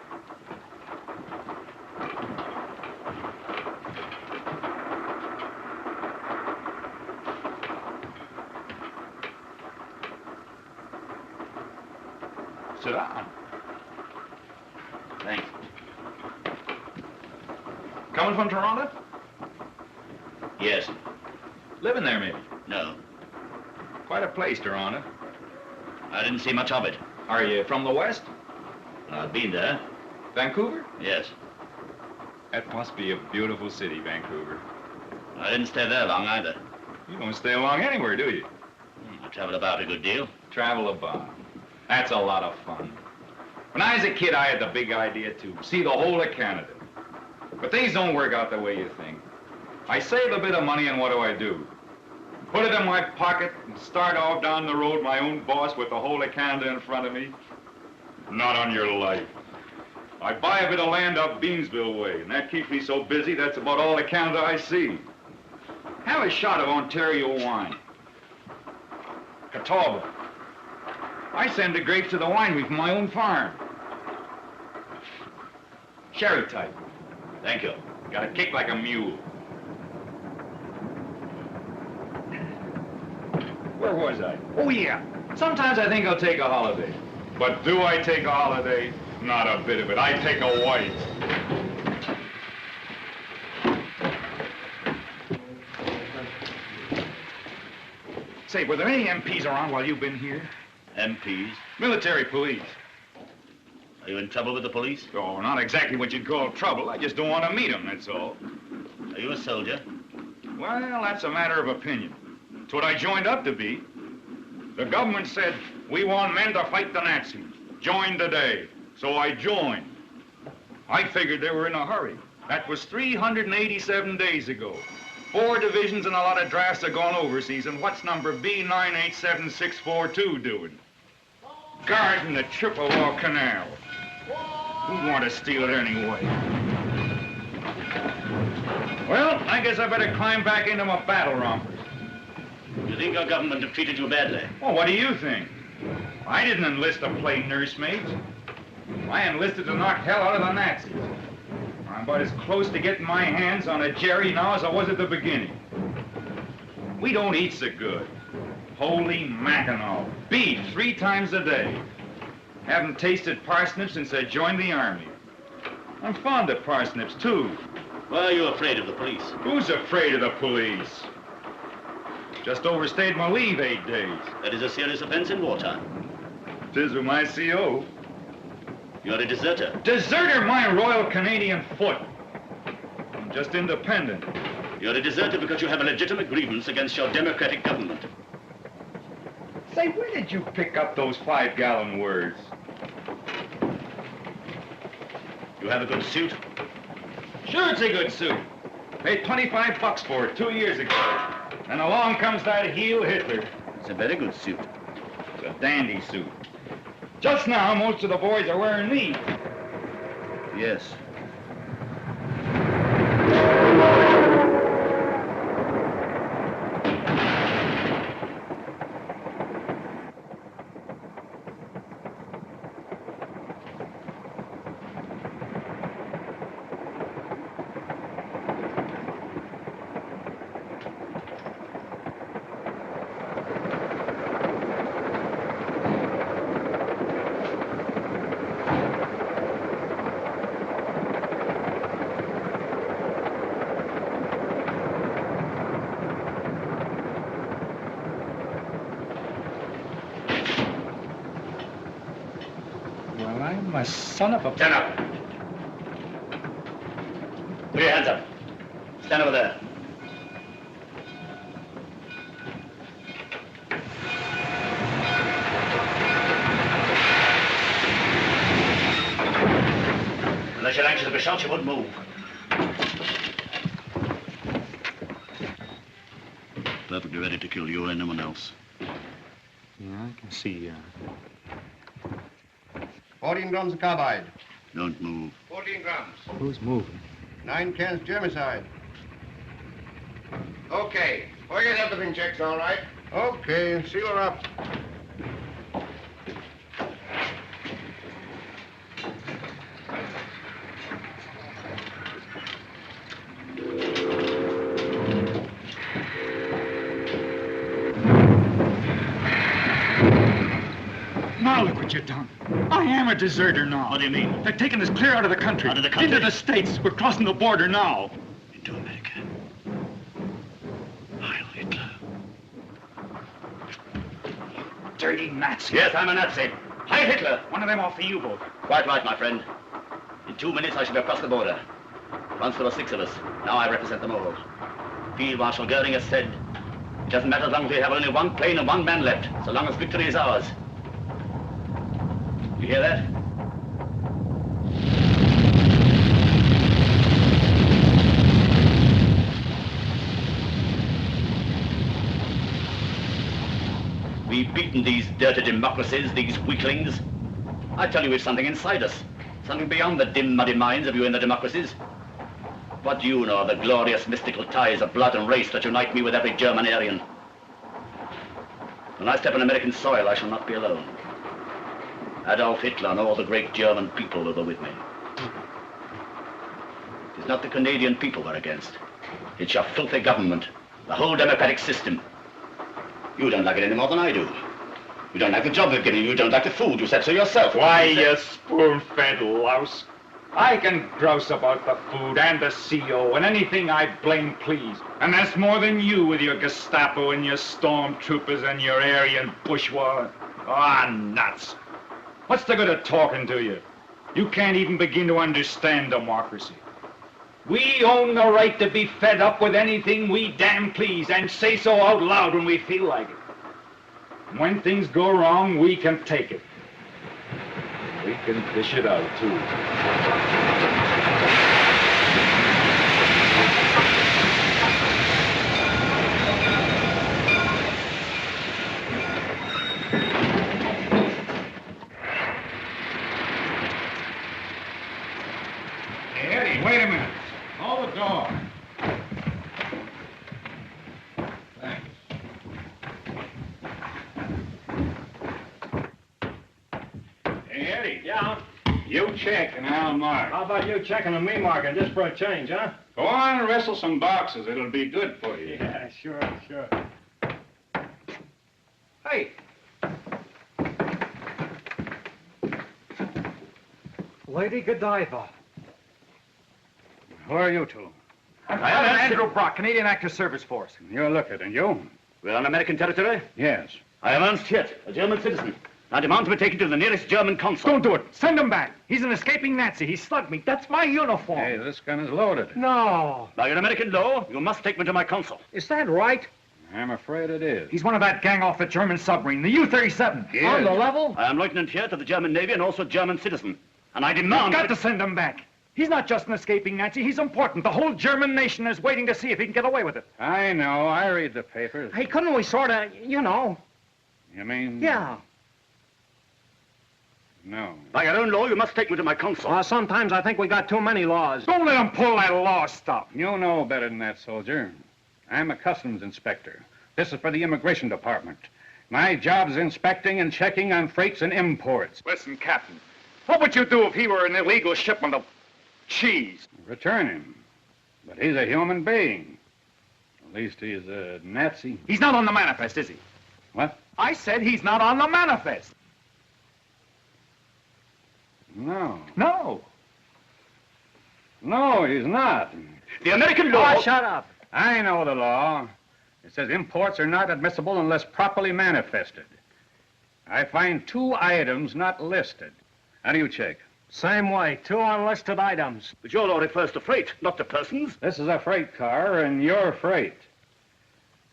Sit down. Thanks. Coming from Toronto? Yes. Living there, maybe? No. Quite a place, Toronto. I didn't see much of it. Are you from the West? I've been there. Vancouver? Yes. That must be a beautiful city, Vancouver. I didn't stay there long either. You don't stay long anywhere, do you? I traveled about a good deal. Travel about. That's a lot of fun. When I was a kid, I had the big idea to see the whole of Canada. But things don't work out the way you think. I save a bit of money, and what do? Put it in my pocket and start off down the road, my own boss, with the whole of Canada in front of me? Not on your life. I buy a bit of land up Beamsville way, and that keeps me so busy, that's about all the Canada I see. Have a shot of Ontario wine. Catawba. I send the grapes to the winery from my own farm. Sherry type. Thank you. Got a kick like a mule. Where was I? Oh, yeah. Sometimes I think I'll take a holiday. But do I take a holiday? Not a bit of it. I take a wife. Say, were there any MPs around while you've been here? MPs? Military police. Are you in trouble with the police? Oh, not exactly what you'd call trouble. I just don't want to meet them, that's all. Are you a soldier? Well, that's a matter of opinion. It's what I joined up to be. The government said, we want men to fight the Nazis. Join today. So I joined. I figured they were in a hurry. That was 387 days ago. 4 divisions and a lot of drafts have gone overseas, and what's number B987642 doing? Guarding the Chippewa Canal. Who'd want to steal it anyway? Well, I guess I better climb back into my battle rompers. You think our government have treated you badly? Well, what do you think? I didn't enlist to play nursemaids. I enlisted to knock hell out of the Nazis. I'm about as close to getting my hands on a Jerry now as I was at the beginning. We don't eat so good. Holy Mackinaw. Beef 3 times a day. Haven't tasted parsnips since I joined the army. I'm fond of parsnips, too. Why are you afraid of the police? Who's afraid of the police? Just overstayed my leave 8 days. That is a serious offense in wartime. 'Tis with my CO. You're a deserter. Deserter my Royal Canadian foot. I'm just independent. You're a deserter because you have a legitimate grievance against your democratic government. Say, where did you pick up those 5-gallon words? You have a good suit? Sure, it's a good suit. Paid $25 for it 2 years ago. And along comes that heel Hitler. It's a very good suit. It's a dandy suit. Just now, most of the boys are wearing these. Yes. My son of a... Stand up. Put your hands up. Stand over there. Unless you're anxious to be shot, you wouldn't move. Perfectly ready to kill you or anyone else. Yeah, I can see. 14 grams of carbide. Don't move. 14 grams. Who's moving? 9 cans germicide. Okay. We'll get everything checked, all right. Okay, seal her up. Now look what you've done. I am a deserter now. What do you mean? They're taking us clear out of the country. Out of the country? Into the States. We're crossing the border now. Into America. Heil Hitler. Dirty Nazi. Yes, I'm a Nazi. Heil Hitler. One of them off the U-boat. Quite right, my friend. In 2 minutes, I shall be across the border. Once there were 6 of us. Now I represent them all. Field Marshal Goering has said, it doesn't matter as long as we have only 1 plane and 1 man left, so long as victory is ours. You hear that? We've beaten these dirty democracies, these weaklings. I tell you, it's something inside us. Something beyond the dim, muddy minds of you in the democracies. What do you know of the glorious mystical ties of blood and race that unite me with every German Aryan? When I step on American soil, I shall not be alone. Adolf Hitler and all the great German people will be with me. It's not the Canadian people we're against. It's your filthy government, the whole democratic system. You don't like it any more than I do. You don't like the job they've given you. You don't like the food. You said so yourself. Why, you spoon-fed louse. I can grouse about the food and the CO and anything I blame please. And that's more than you with your Gestapo and your stormtroopers and your Aryan bourgeois. Ah, nuts. What's the good of talking to you? You can't even begin to understand democracy. We own the right to be fed up with anything we damn please and say so out loud when we feel like it. And when things go wrong, we can take it. We can dish it out, too. Hey, Eddie, wait a minute. Hold the door. Thanks. Hey, Eddie. Yeah? You check and I'll mark. How about you checking and me marking just for a change, huh? Go on and wrestle some boxes. It'll be good for you. Yeah, sure. Hey. Lady Godiva. Who are you two? I'm Andrew Brock, Canadian Active Service Force. You look it, and you? We're on American territory? Yes. I am Ernst Hirt, a German citizen. I demand to be taken to the nearest German consul. Don't do it. Send him back. He's an escaping Nazi. He slugged me. That's my uniform. Hey, this gun is loaded. No. By your American law, you must take me to my consul. Is that right? I'm afraid it is. He's one of that gang off the German submarine, the U-37. Yes. On the level? I am Lieutenant Hirt of the German Navy and also a German citizen. And I demand... You've got to send him back. He's not just an escaping Nazi. He's important. The whole German nation is waiting to see if he can get away with it. I know. I read the papers. Hey, couldn't we sort of, you know... You mean... Yeah. No. By your own law, you must take me to my consul. Well, sometimes I think we got too many laws. Don't let him pull that law stuff. You know better than that, soldier. I'm a customs inspector. This is for the immigration department. My job is inspecting and checking on freights and imports. Listen, Captain, what would you do if he were an illegal shipment of cheese? Return him. But he's a human being. At least he's a Nazi. He's not on the manifest, is he? What? I said he's not on the manifest. No. No. No, he's not. The American law... Oh, shut up. I know the law. It says imports are not admissible unless properly manifested. I find 2 items not listed. How do you check? Same way, 2 unlisted items. But your law refers to freight, not to persons. This is a freight car, and you're freight.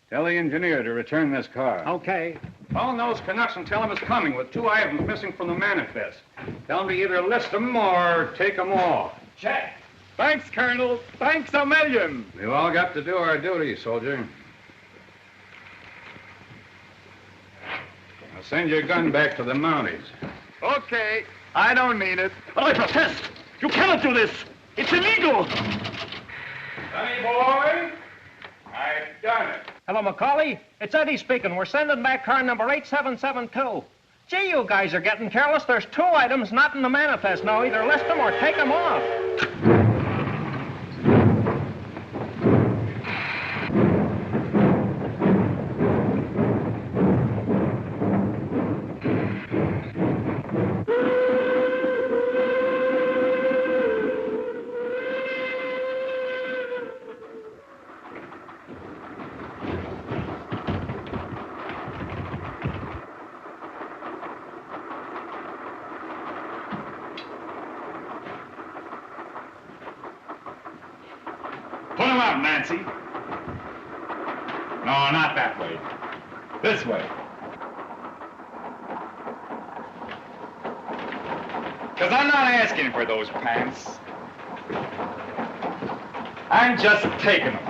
Tell the engineer to return this car. Okay. Phone those Canucks and tell them it's coming with 2 items missing from the manifest. Tell them to either list them or take them off. Check. Thanks, Colonel. Thanks a million. We've all got to do our duty, soldier. Now send your gun back to the Mounties. Okay. I don't need it. But I protest. You cannot do this. It's illegal. Sonny boy, I've done it. Hello, Macaulay. It's Eddie speaking. We're sending back car number 8772. Gee, you guys are getting careless. There's 2 items not in the manifest now. Either list them or take them off. Put him up, Nancy. No, not that way. This way. Because I'm not asking for those pants. I'm just taking them.